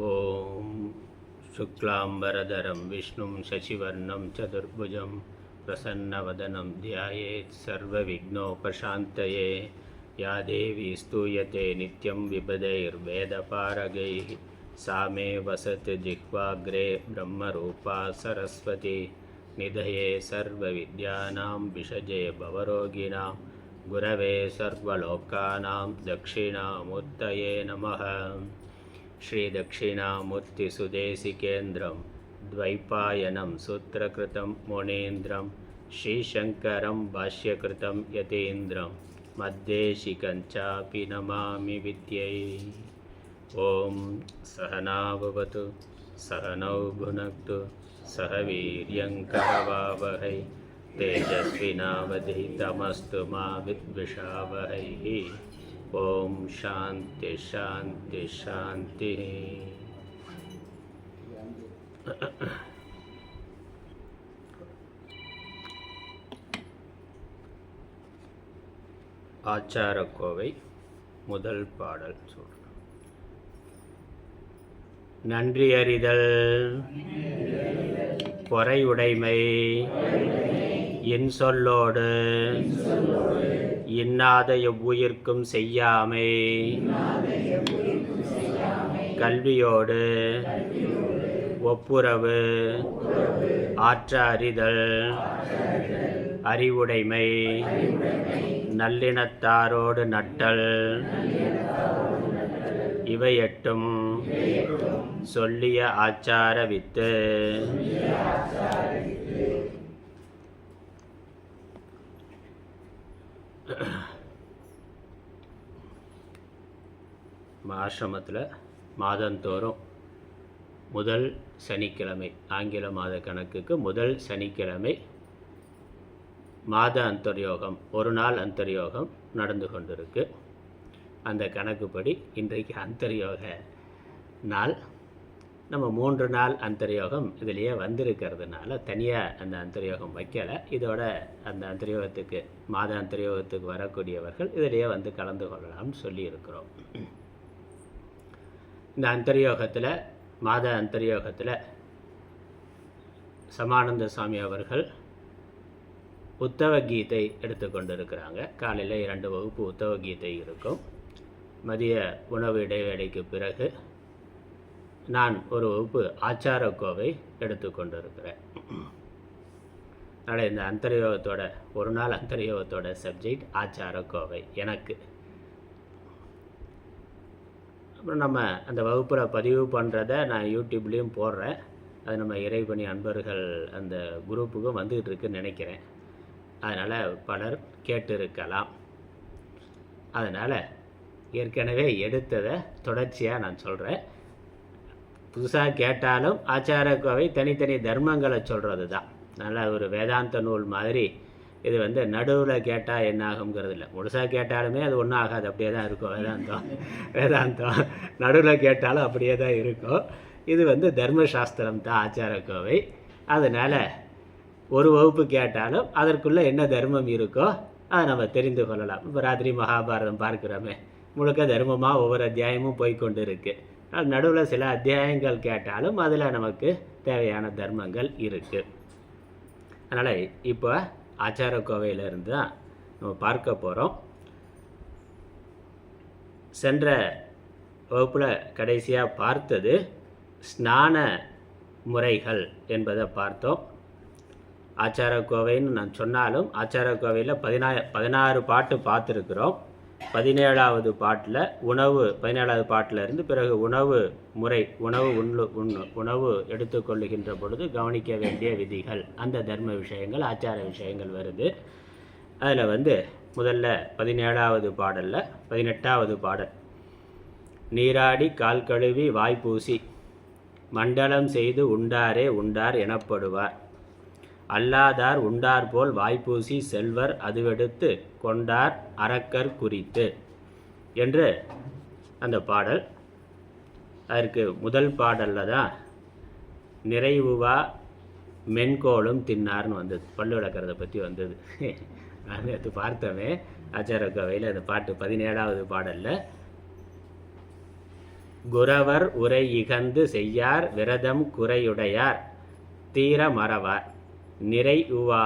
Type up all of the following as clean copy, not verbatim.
ஓம் சுக்லாம்பரதரம் விஷ்ணும் சசிவர்ணம் சதுர்புஜம் பிரசன்னவதனம் தியாயேத் சர்வவிக்னோபசாந்தயே யா தேவி ஸ்தூயதே நித்யம் விபதைர்வேதபாரகைः सा मे वसति जिह्वाग्रे ब्रह्मरूपा सरस्वती निधये सर्वविद्यानां विषजे भवरोगिणां गुरवे सर्वलोकानां दक्षिणामूर्तये नमः। श्रीदक्षिणामूर्तिसुदेशिकेन्द्रं द्वैपायनं सूत्रकृतं मुनीन्द्रं श्रीशङ्करं भाष्यकृतं यतीन्द्रं मद्देशिकञ्चापि नमामि विद्यै। ॐ सहना भवतु सहनौ भुनक्तु सह वीर्यङ्करवावहै तेजस्विनावधीतमस्तु मा विद्विषावहैः। ओम शांति शांति शांति। ஆச்சாரக்கோவை முதல் பாடல் சொல். நன்றியறிதல் பொறையுடைமை இன்சொல்லோடு இன்னாத எவ்வுயிர்க்கும் செய்யாமை கல்வியோடு ஒப்புரவு ஆற்ற அறிதல் அறிவுடைமை நல்லினத்தாரோடு நட்டல் இவையெட்டும் சொல்லிய ஆச்சார வித்து. ஆசிரமத்தில் மாதந்தோறும் முதல் சனிக்கிழமை, ஆங்கில மாத கணக்குக்கு முதல் சனிக்கிழமை மாத அந்தர்யோகம், ஒரு நாள் அந்தர்யோகம் நடந்து கொண்டிருக்கு. அந்த கணக்குப்படி இன்றைக்கு அந்தர்யோக நாள். நம்ம 3 நாள் அந்தர்யோகம் இதிலேயே வந்திருக்கிறதுனால தனியாக அந்த அந்தர்யோகம் வைக்கலை. இதோட அந்த அந்தர்யோகத்துக்கு, மாத அந்தர்யோகத்துக்கு வரக்கூடியவர்கள் இதிலேயே வந்து கலந்து கொள்ளலாம்னு சொல்லியிருக்கிறோம். இந்த அந்தர்யோகத்தில், மாத அந்தர்யோகத்தில் சமானந்த சுவாமி அவர்கள் உத்தவ கீதை எடுத்துக்கொண்டிருக்கிறாங்க. காலையில் 2 வகுப்பு உத்தவ கீதை இருக்கும். மதிய உணவு இடைவேளைக்கு பிறகு நான் ஒரு வகுப்பு ஆச்சாரக்கோவை எடுத்துக்கொண்டிருக்கிறேன். அதனால் இந்த அந்தர்யோகத்தோட, ஒரு நாள் அந்தர்யோகத்தோட சப்ஜெக்ட் ஆச்சாரக்கோவை எனக்கு. அப்புறம் நம்ம அந்த வகுப்பில் பதிவு பண்ணுறதை நான் யூடியூப்லேயும் போடுறேன். அது நம்ம இறைபணி அன்பர்கள் அந்த குரூப்புக்கும் வந்துக்கிட்டு இருக்குன்னு நினைக்கிறேன். அதனால் பலர் கேட்டு இருக்கலாம். அதனால் ஏற்கனவே எடுத்ததை தொடர்ச்சியாக நான் சொல்கிறேன். புதுசாக கேட்டாலும் ஆச்சாரக்கோவை தனித்தனி தர்மங்களை சொல்கிறது தான். நல்ல ஒரு வேதாந்த நூல் மாதிரி. இது வந்து நடுவில் கேட்டால் என்ன ஆகுங்கிறது இல்லை. முழுசாக கேட்டாலுமே அது ஒன்றும் ஆகாது, அப்படியே தான் இருக்கும். வேதாந்தம் நடுவில் கேட்டாலும் அப்படியே தான் இருக்கும். இது வந்து தர்மசாஸ்திரம் தான் ஆச்சாரக்கோவை. அதனால் ஒரு வகுப்பு கேட்டாலும் அதற்குள்ளே என்ன தர்மம் இருக்கோ அதை நம்ம தெரிந்து கொள்ளலாம். இப்போ ராத்திரி மகாபாரதம் பார்க்குறோமே, முழுக்க தர்மமாக ஒவ்வொரு அத்தியாயமும் போய்கொண்டு இருக்குது. நடுவில் சில அத்தியாயங்கள் கேட்டாலும் அதில் நமக்கு தேவையான தர்மங்கள் இருக்குது. அதனால் இப்போ ஆச்சாரக்கோவையிலிருந்து தான் நம்ம பார்க்க போகிறோம். சென்ற வகுப்பில் கடைசியாக பார்த்தது ஸ்நான முறைகள் என்பதை பார்த்தோம். ஆச்சாரக்கோவைன்னு நான் சொன்னாலும் ஆச்சாரக்கோவையில் 16 பாட்டு பார்த்துருக்குறோம். 17வது பாட்டில் உணவு, 17வது பாட்டில் இருந்து பிறகு உணவு முறை, உணவு எடுத்துக்கொள்ளுகின்ற பொழுது கவனிக்க வேண்டிய விதிகள், அந்த தர்ம விஷயங்கள், ஆச்சார விஷயங்கள் வருது. அதில் வந்து முதல்ல 17வது பாடலில் 18வது பாடல், நீராடி கால் கழுவி வாய்ப்பூசி மண்டலம் செய்து உண்டாரே உண்டார் எனப்படுவார், அல்லாதார் உண்டார் போல் வாய்ப்பூசி செல்வர் அதுவெடுத்து கொண்டார் அரக்கர் குறித்து என்று அந்த பாடல். அதற்கு முதல் பாடலில் தான் நிறைவுவா மென்கோளும் தின்னார்னு வந்தது. பல்லு விளக்கிறத பற்றி வந்தது. நான் நேற்று பார்த்தோமே ஆச்சாரக்கோவையில் அந்த பாட்டு 17வது பாடலில் குரவர் உரை இகந்து செய்யார் விரதம் குறையுடையார் தீர மறவார் நிறை உவா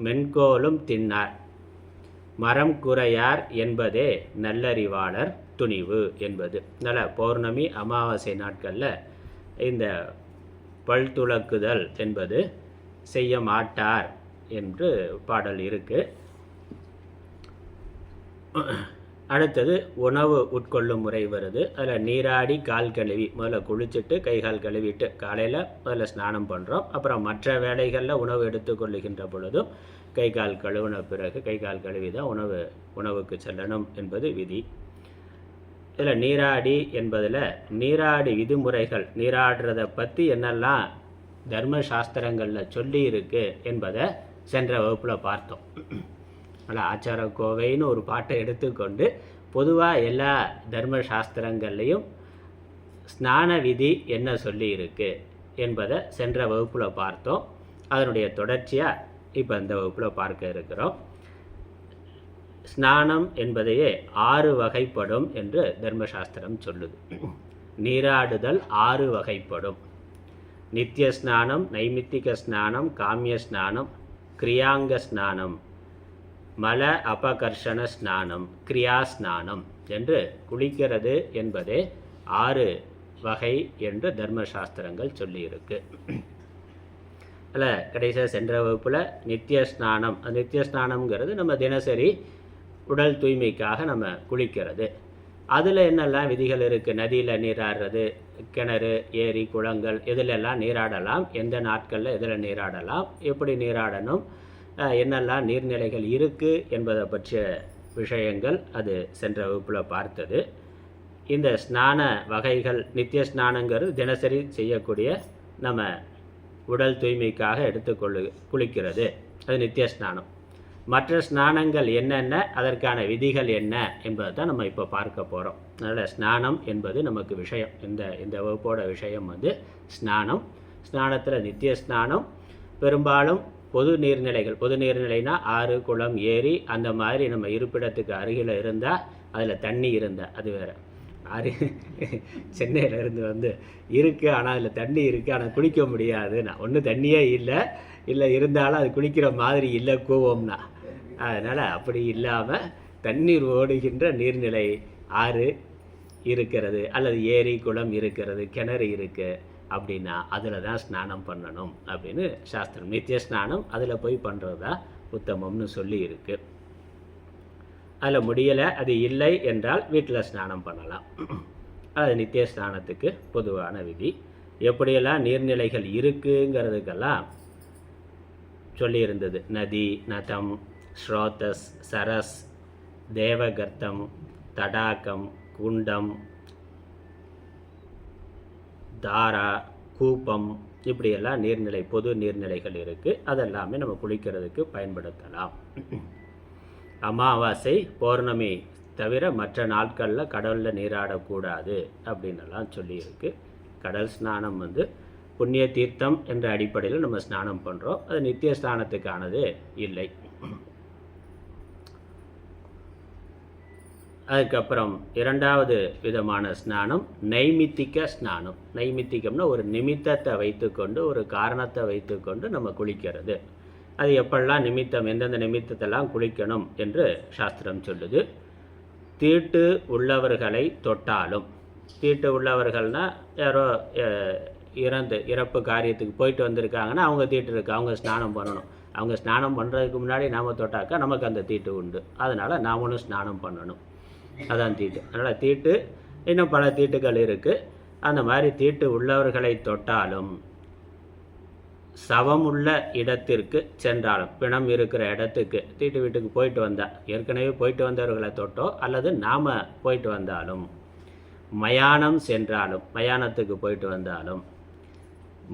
மென்கோலும் தின்னார் மரம் குறையார் என்பதே நல்லறிவாளர் துணிவு என்பது. நல்ல பௌர்ணமி அமாவாசை நாட்களில் இந்த பல் துலக்குதல் என்பது செய்ய மாட்டார் என்று பாடல் இருக்கு. அடுத்தது உணவு உட்கொள்ளும் முறை வருது. அதில் நீராடி கால் கழுவி முதல்ல குளிச்சுட்டு கை கால் கழுவிட்டு காலையில் முதல்ல ஸ்நானம் பண்ணுறோம். அப்புறம் மற்ற வேலைகளில் உணவு எடுத்துக்கொள்ளுகின்ற பொழுதும் கை கால் கழுவின பிறகு கை கால் கழுவி தான் உணவுக்கு செல்லணும் என்பது விதி. இதில் நீராடி என்பதில் நீராடி விதிமுறைகள் நீராடுறதை பற்றி என்னெல்லாம் தர்ம சாஸ்திரங்களில் சொல்லி இருக்கு என்பதை சென்ற வகுப்பில் பார்த்தோம். அதில் ஆச்சார கோவைன்னு ஒரு பாட்டை எடுத்துக்கொண்டு பொதுவாக எல்லா தர்ம சாஸ்திரங்கள்லேயும் ஸ்நான விதி என்ன சொல்லி இருக்கு என்பதை சென்ற வகுப்பில் பார்த்தோம். அதனுடைய தொடர்ச்சியாக இப்போ இந்த வகுப்பில் பார்க்க இருக்கிறோம். ஸ்நானம் என்பதையே 6 வகைப்படும் என்று தர்மசாஸ்திரம் சொல்லுது. நீராடுதல் 6 வகைப்படும். நித்திய ஸ்நானம், நைமித்திக ஸ்நானம், காமிய ஸ்நானம், கிரியாங்க ஸ்நானம், மல அபகர்ஷண ஸ்நானம், கிரியா ஸ்நானம் என்று குளிக்கிறது என்பதே 6 வகை என்று தர்மசாஸ்திரங்கள் சொல்லியிருக்கு. அதில் கடைசியாக சென்ற வகுப்பில் நித்திய ஸ்நானம், நித்திய ஸ்நானம்ங்கிறது நம்ம தினசரி உடல் தூய்மைக்காக நம்ம குளிக்கிறது. அதில் என்னெல்லாம் விதிகள் இருக்குது? நதியில் நீராடுறது, கிணறு, ஏரி, குளங்கள் இதிலெல்லாம் நீராடலாம், எந்த நாட்களில் இதில் நீராடலாம், எப்படி நீராடணும், என்னெல்லாம் நீர்நிலைகள் இருக்குது என்பதை பற்றிய விஷயங்கள் அது சென்ற வகுப்பில் பார்த்தது. இந்த ஸ்நான வகைகள், நித்திய ஸ்நானங்கிறது தினசரி செய்யக்கூடிய நம்ம உடல் தூய்மைக்காக குளிக்கிறது, அது நித்திய ஸ்நானம். மற்ற ஸ்நானங்கள் என்னென்ன, அதற்கான விதிகள் என்ன என்பதை தான் நம்ம இப்போ பார்க்க போகிறோம். அதனால் ஸ்நானம் என்பது நமக்கு விஷயம். இந்த வகுப்போட விஷயம் ஸ்நானம். ஸ்நானத்தில் நித்திய ஸ்நானம் பெரும்பாலும் பொது நீர்நிலைகள், பொது நீர்நிலைனா ஆறு, குளம், ஏரி அந்த மாதிரி நம்ம இருப்பிடத்துக்கு அருகில் இருந்தால், அதில் தண்ணி இருந்தால் அது வேறு. சென்னையில் இருந்து இருக்குது, ஆனால் அதில் தண்ணி இருக்குது, ஆனால் குளிக்க முடியாதுண்ணா. ஒன்றும் தண்ணியே இல்லை இருந்தாலும் அது குளிக்கிற மாதிரி இல்லை கூவம்னா. அதனால் அப்படி இல்லாமல் தண்ணீர் ஓடுகின்ற நீர்நிலை, ஆறு இருக்கிறது அல்லது ஏரி, குளம் இருக்கிறது, கிணறு இருக்குது அப்படின்னா அதில் தான் ஸ்நானம் பண்ணணும் அப்படின்னு சாஸ்திரம். நித்திய ஸ்நானம் அதில் போய் பண்ணுறது தான் உத்தமம்னு சொல்லி இருக்கு. அதில் முடியலை, அது இல்லை என்றால் வீட்டில் ஸ்நானம் பண்ணலாம். அது நித்திய ஸ்நானத்துக்கு பொதுவான விதி. எப்படியெல்லாம் நீர்நிலைகள் இருக்குங்கிறதுக்கெல்லாம் சொல்லியிருந்தது. நதி, நதம், ஸ்ரோதஸ், சரஸ், தேவகர்த்தம், தடாகம், குண்டம், தாரா, கூப்பம், இப்படியெல்லாம் நீர்நிலை, பொது நீர்நிலைகள் இருக்குது. அதெல்லாமே நம்ம குளிக்கிறதுக்கு பயன்படுத்தலாம். அமாவாசை, பௌர்ணமி தவிர மற்ற நாட்களில் கடலில் நீராடக்கூடாது அப்படின்னெல்லாம் சொல்லியிருக்கு. கடல் ஸ்நானம் புண்ணிய தீர்த்தம் என்ற அடிப்படையில் நம்ம ஸ்நானம் பண்ணுறோம். அது நித்திய ஸ்நானத்துக்கானது இல்லை. அதுக்கப்புறம் இரண்டாவது விதமான ஸ்நானம் நைமித்திக ஸ்நானம். நைமித்திகம்னா ஒரு நிமித்தத்தை வைத்துக்கொண்டு, ஒரு காரணத்தை வைத்துக்கொண்டு நம்ம குளிக்கிறது. அது எப்பெல்லாம் நிமித்தம், எந்தெந்த நிமித்தத்தெல்லாம் குளிக்கணும் என்று சாஸ்திரம் சொல்லுது. தீட்டு உள்ளவர்களை தொட்டாலும், தீட்டு உள்ளவர்கள்னால் யாரோ இறப்பு காரியத்துக்கு போயிட்டு வந்திருக்காங்கன்னா அவங்க தீட்டு இருக்குது, அவங்க ஸ்நானம் பண்ணணும். அவங்க ஸ்நானம் பண்ணுறதுக்கு முன்னாடி நாம் தொட்டாக்கா நமக்கு அந்த தீட்டு உண்டு. அதனால் நாமளும் ஸ்நானம் பண்ணணும். அதான் தீட்டு. அதனால் தீட்டு, இன்னும் பல தீட்டுகள் இருக்குது. அந்த மாதிரி தீட்டு உள்ளவர்களை தொட்டாலும், சவமுள்ள இடத்திற்கு சென்றாலும், பிணம் இருக்கிற இடத்துக்கு, தீட்டு வீட்டுக்கு போயிட்டு வந்தால், ஏற்கனவே போயிட்டு வந்தவர்களை தொட்டோ அல்லது நாம் போயிட்டு வந்தாலும், மயானம் சென்றாலும், மயானத்துக்கு போயிட்டு வந்தாலும்,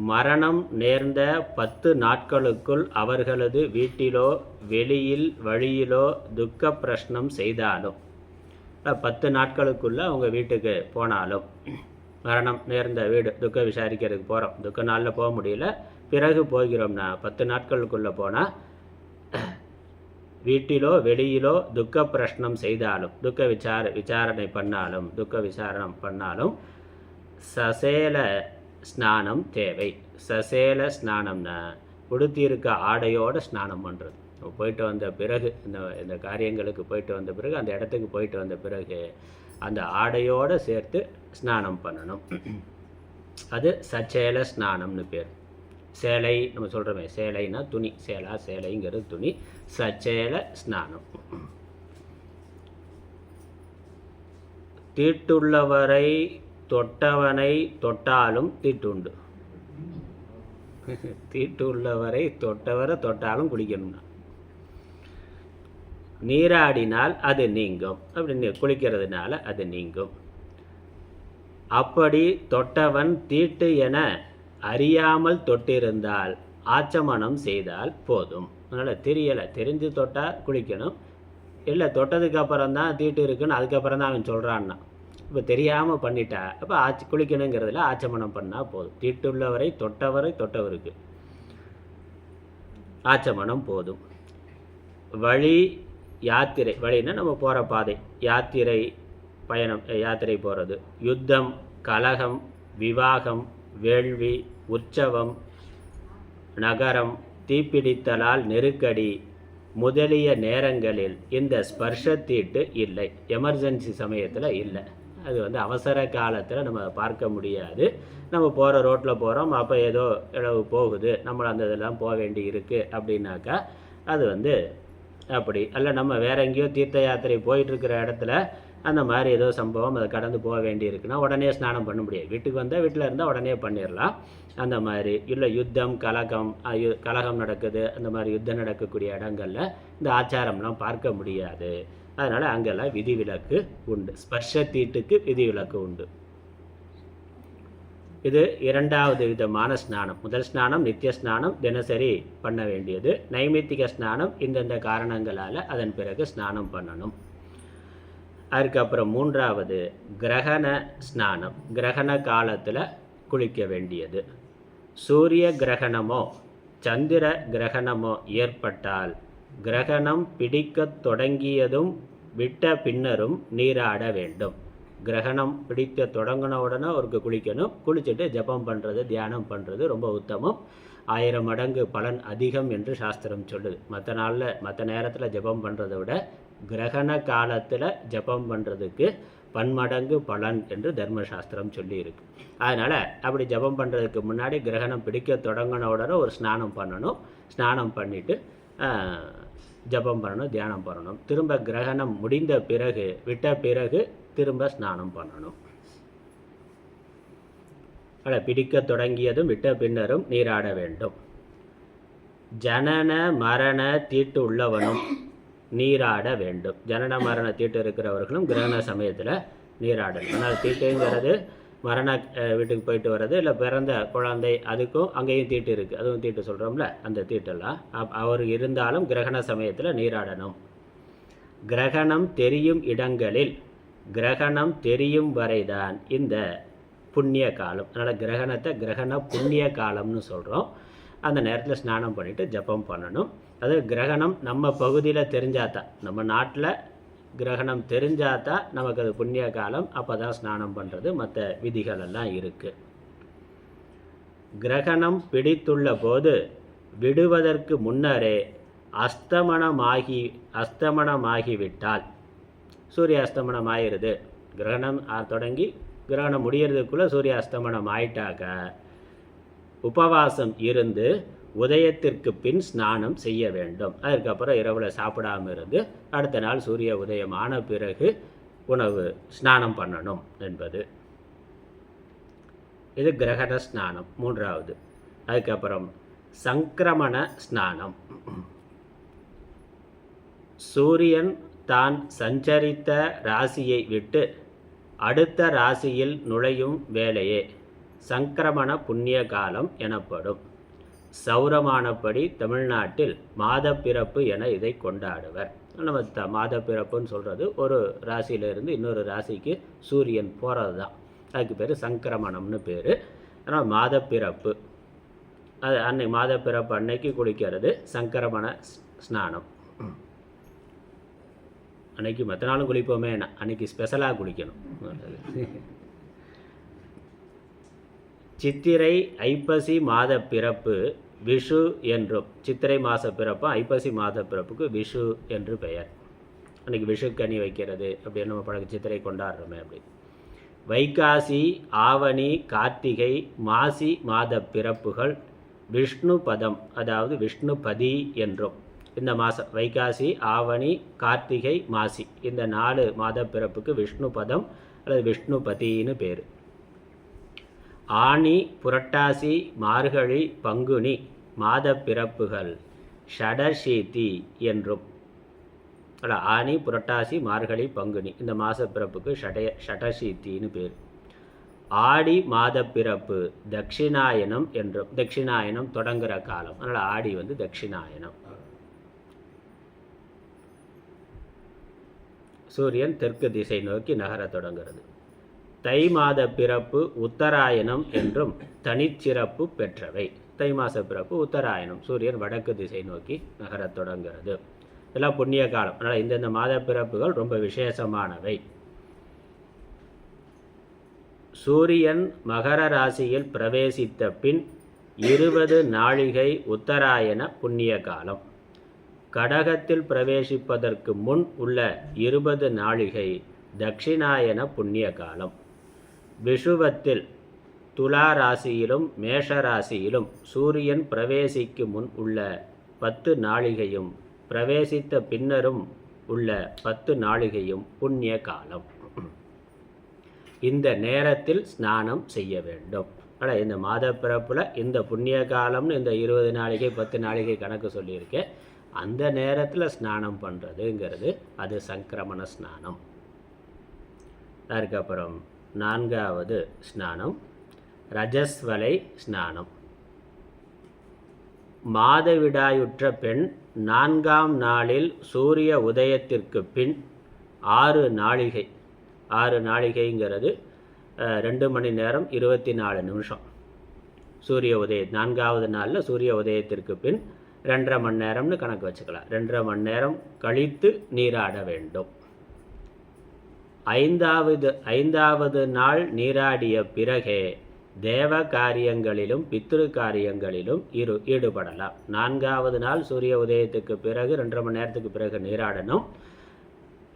மரணம் நேர்ந்த 10 நாட்களுக்குள் அவர்களது வீட்டிலோ வெளியில் வழியிலோ துக்க பிரஷ்னம் செய்தாலும், 10 நாட்களுக்குள்ளே அவங்க வீட்டுக்கு போனாலும், மரணம் நேர்ந்த வீடு, துக்க விசாரிக்கிறதுக்கு போகிறோம், துக்க நாளில் போக முடியல, பிறகு போகிறோம்னா 10 நாட்களுக்குள்ளே போனால் வீட்டிலோ வெளியிலோ துக்க பிரஷ்னம் செய்தாலும், துக்க விசாரணை பண்ணாலும் சசேல ஸ்நானம் தேவை. சசேல ஸ்நானம்னா உடுத்தியிருக்க ஆடையோடு ஸ்நானம் பண்ணுறது. போயிட்டு வந்த பிறகு இந்த காரியங்களுக்கு போயிட்டு வந்த பிறகு, அந்த இடத்துக்கு போயிட்டு வந்த பிறகு அந்த ஆடையோடு சேர்த்து ஸ்நானம் பண்ணணும். அது சச்சேல ஸ்நானம்னு பேர். சேலை நம்ம சொல்கிறோமே, சேலைன்னா துணி, சேலைங்கிறது துணி. சச்சேல ஸ்நானம். தீட்டுள்ளவரை தொட்டவனை தொட்டாலும் தீட்டுண்டு. தீட்டுள்ளவரை தொட்டாலும் குளிக்கணும்னா. நீராடினால் அது நீங்கும். அப்படி குளிக்கிறதுனால அது நீங்கும். அப்படி தொட்டவன் தீட்டு என அறியாமல் தொட்டிருந்தால் ஆச்சமனம் செய்தால் போதும். அதனால் தெரிஞ்சு தொட்டால் குளிக்கணும். இல்லை தொட்டதுக்கு அப்புறம் தான் தீட்டு இருக்குன்னு அதுக்கப்புறம் தான் அவன் சொல்கிறான்னா, இப்போ தெரியாமல் பண்ணிட்டா அப்போ குளிக்கணுங்கிறதுல ஆச்சமனம் பண்ணால் போதும். தீட்டுள்ளவரை தொட்டவருக்கு ஆச்சமனம் போதும். வழி யாத்திரை, வழின்னா நம்ம போகிற பாதை, யாத்திரை பயணம், யாத்திரை போகிறது. யுத்தம், கலகம், விவாகம், வேள்வி, உற்சவம், நகரம், தீப்பிடித்தலால் நெருக்கடி முதலிய நேரங்களில் இந்த ஸ்பர்ஷத்தீட்டு இல்லை. எமர்ஜென்சி சமயத்தில் இல்லை. அது அவசர காலத்தில் நம்ம பார்க்க முடியாது. நம்ம போகிற ரோட்டில் போகிறோம், அப்போ ஏதோ இளவு போகுது, நம்மளை அந்த இதெல்லாம் போக வேண்டி இருக்குது அப்படின்னாக்கா அது அப்படி அல்ல. நம்ம வேறு எங்கேயோ தீர்த்த யாத்திரை போயிட்டுருக்கிற இடத்துல அந்த மாதிரி ஏதோ சம்பவம் அதை கடந்து போக வேண்டி இருக்குன்னா உடனே ஸ்நானம் பண்ண முடியாது. வீட்டுக்கு வந்தால் வீட்டில் இருந்தால் உடனே பண்ணிடலாம். அந்த மாதிரி இல்லை யுத்தம், கலகம் நடக்குது, அந்த மாதிரி யுத்தம் நடக்கக்கூடிய இடங்களில் இந்த ஆச்சாரம்லாம் பார்க்க முடியாது. அதனால் அங்கெல்லாம் விதிவிலக்கு உண்டு. ஸ்பர்ஷத்தீட்டுக்கு விதிவிலக்கு உண்டு. இது இரண்டாவது விதமான ஸ்நானம். முதல் ஸ்நானம் நித்திய ஸ்நானம், தினசரி பண்ண வேண்டியது. நைமித்திக ஸ்நானம் இந்தந்த காரணங்களால் அதன் பிறகு ஸ்நானம் பண்ணணும். அதுக்கப்புறம் மூன்றாவது கிரகண ஸ்நானம். கிரகண காலத்தில் குளிக்க வேண்டியது. சூரிய கிரகணமோ சந்திர கிரகணமோ ஏற்பட்டால் கிரகணம் பிடிக்க தொடங்கியதும் விட்ட பின்னரும் நீராட வேண்டும். கிரகணம் பிடிக்க தொடங்கின உடனே அவருக்கு குளிக்கணும். குளிச்சுட்டு ஜபம் பண்ணுறது, தியானம் பண்ணுறது ரொம்ப உத்தமம். 1000 மடங்கு பலன் அதிகம் என்று சாஸ்திரம் சொல்லுது. மற்ற நேரத்தில் ஜபம் பண்ணுறதை விட கிரகண காலத்தில் ஜபம் பண்ணுறதுக்கு பன்மடங்கு பலன் என்று தர்மசாஸ்திரம் சொல்லியிருக்கு. அதனால் அப்படி ஜபம் பண்ணுறதுக்கு முன்னாடி கிரகணம் பிடிக்க தொடங்கின உடனே ஒரு ஸ்நானம் பண்ணணும். ஸ்நானம் பண்ணிவிட்டு ஜபம் பண்ணணும், தியானம் பண்ணணும். திரும்ப கிரகணம் முடிந்த பிறகு, விட்ட பிறகு திரும்ப ஸ்நானம் பண்ணணும். அதை பிடிக்க தொடங்கியதும் விட்ட பின்னரும் நீராட வேண்டும். ஜனன மரண தீட்டு உள்ளவனும் நீராட வேண்டும். ஜனன மரண தீட்டு இருக்கிறவர்களும் கிரகண சமயத்தில் நீராடணும். ஆனால் தீட்டுங்கிறது மரண வீட்டுக்கு போயிட்டு வர்றது, இல்லை பிறந்த குழந்தை, அதுக்கும் அங்கேயும் தீட்டு இருக்குது, அதுவும் தீட்டு சொல்கிறோம்ல, அந்த தீட்டெல்லாம் அவர் இருந்தாலும் கிரகண சமயத்தில் நீராடணும். கிரகணம் தெரியும் இடங்களில் கிரகணம் தெரியும் வரைதான் இந்த புண்ணிய காலம். அதனால் கிரகணத்தை கிரகண புண்ணிய காலம்னு சொல்கிறோம். அந்த நேரத்தில் ஸ்நானம் பண்ணிவிட்டு ஜபம் பண்ணணும். அது கிரகணம் நம்ம பகுதியில் தெரிஞ்சாதான், நம்ம நாட்டில் கிரகணம் தெரிஞ்சாதான் நமக்கு அது புண்ணிய காலம். அப்போ தான் ஸ்நானம் பண்ணுறது, மற்ற விதிகள் எல்லாம் இருக்குது. கிரகணம் பிடித்துள்ள போது விடுவதற்கு முன்னரே அஸ்தமனமாகிவிட்டால், சூரிய அஸ்தமனம் ஆயிடுது, கிரகணம் தொடங்கி கிரகணம் முடியறதுக்குள்ளே சூரிய அஸ்தமனம் ஆயிட்டாக்க உபவாசம் இருந்து உதயத்திற்கு பின் ஸ்நானம் செய்ய வேண்டும். அதுக்கப்புறம் இரவில் சாப்பிடாமல் இருந்து அடுத்த நாள் சூரிய உதயம் ஆன பிறகு ஸ்நானம் பண்ணணும் என்பது. இது கிரகண ஸ்நானம் மூன்றாவது. அதுக்கப்புறம் சங்கிரமண ஸ்நானம். சூரியன் தான் சஞ்சரித்த ராசியை விட்டு அடுத்த ராசியில் நுழையும் வேலையே சங்கிரமண புண்ணிய காலம் எனப்படும். சௌரமானப்படி தமிழ்நாட்டில் மாதப்பிறப்பு என இதை கொண்டாடுவர். நம்ம மாதப்பிறப்புன்னு சொல்கிறது ஒரு ராசியிலிருந்து இன்னொரு ராசிக்கு சூரியன் போகிறது தான். அதுக்கு பேர் சங்கிரமணம்னு பேர். ஆனால் மாதப்பிறப்பு, அது மாதப்பிறப்பு அன்னைக்கு குளிக்கிறது சங்கிரமண ஸ்நானம். அன்னைக்கு மற்ற நாளும் குளிப்போமே, அன்னைக்கு ஸ்பெஷலாக குளிக்கணும். சித்திரை ஐப்பசி மாத பிறப்பு விஷு என்றும், சித்திரை மாத பிறப்பு ஐப்பசி மாத பிறப்புக்கு விஷு என்று பெயர். அன்றைக்கி விஷுக்கனி வைக்கிறது அப்படின்னு நம்ம பழக சித்திரை கொண்டாடுறோமே அப்படி. வைகாசி ஆவணி கார்த்திகை மாசி மாத பிறப்புகள் விஷ்ணு பதம், அதாவது விஷ்ணுபதி என்றும். இந்த மாதம் வைகாசி ஆவணி கார்த்திகை மாசி இந்த 4 மாத பிறப்புக்கு விஷ்ணு பதம் அல்லது விஷ்ணுபதினு பேர். ஆனி புரட்டாசி மார்கழி பங்குனி மாத பிறப்புகள் ஷடஷீதி என்றும். ஆனி புரட்டாசி மார்கழி பங்குனி இந்த மாத பிறப்புக்கு ஷடஷீத்தின்னு பேர். ஆடி மாத பிறப்பு தட்சிணாயனம் என்றும். தட்சிணாயனம் தொடங்குகிற காலம், அதனால் ஆடி தட்சிணாயனம். சூரியன் தெற்கு திசை நோக்கி நகர தொடங்குகிறது. தை மாத பிறப்பு உத்தராயணம் என்றும் தனிச்சிறப்பு பெற்றவை. தை மாத பிறப்பு உத்தராயணம், சூரியன் வடக்கு திசை நோக்கி நகர தொடங்குகிறது. இதெல்லாம் புண்ணிய காலம். அதனால் இந்தந்த மாத பிறப்புகள் ரொம்ப விசேஷமானவை. சூரியன் மகர ராசியில் பிரவேசித்த பின் 20 நாழிகை உத்தராயண புண்ணிய காலம். கடகத்தில் பிரவேசிப்பதற்கு முன் உள்ள 20 நாழிகை தட்சிணாயன புண்ணிய காலம். விஷுவத்தில் துலா ராசியிலும் மேஷ ராசியிலும் சூரியன் பிரவேசிக்கு முன் உள்ள 10 நாழிகையும் பிரவேசித்த பின்னரும் உள்ள 10 நாழிகையும் புண்ணிய காலம். இந்த நேரத்தில் ஸ்நானம் செய்ய வேண்டும். ஆனால் இந்த மாத பிறப்பில் இந்த புண்ணிய காலம்னு இந்த 20 நாழிகை 10 நாழிகை கணக்கு சொல்லியிருக்கேன். அந்த நேரத்தில் ஸ்நானம் பண்ணுறதுங்கிறது அது சங்கிரமண ஸ்நானம். அதுக்கப்புறம் 4வது ஸ்நானம் ரஜஸ்வலை ஸ்நானம். மாதவிடாயுற்ற பெண் 4ஆம் நாளில் சூரிய உதயத்திற்கு பின் 6 நாழிகை, 6 நாழிகைங்கிறது 2 மணி நேரம் 24 நிமிஷம். சூரிய உதயம் 4ஆவது நாளில் சூரிய உதயத்திற்கு பின் 2.5 மணி நேரம்னு கணக்கு வச்சுக்கலாம். 2.5 மணி நேரம் கழித்து நீராட வேண்டும். 5ஆவது நாள் நீராடிய பிறகே தேவ காரியங்களிலும் பித்ரு காரியங்களிலும் ஈடுபடலாம். 4ஆவது நாள் சூரிய உதயத்துக்கு பிறகு 2.5 மணி நேரத்துக்கு பிறகு நீராடணும்.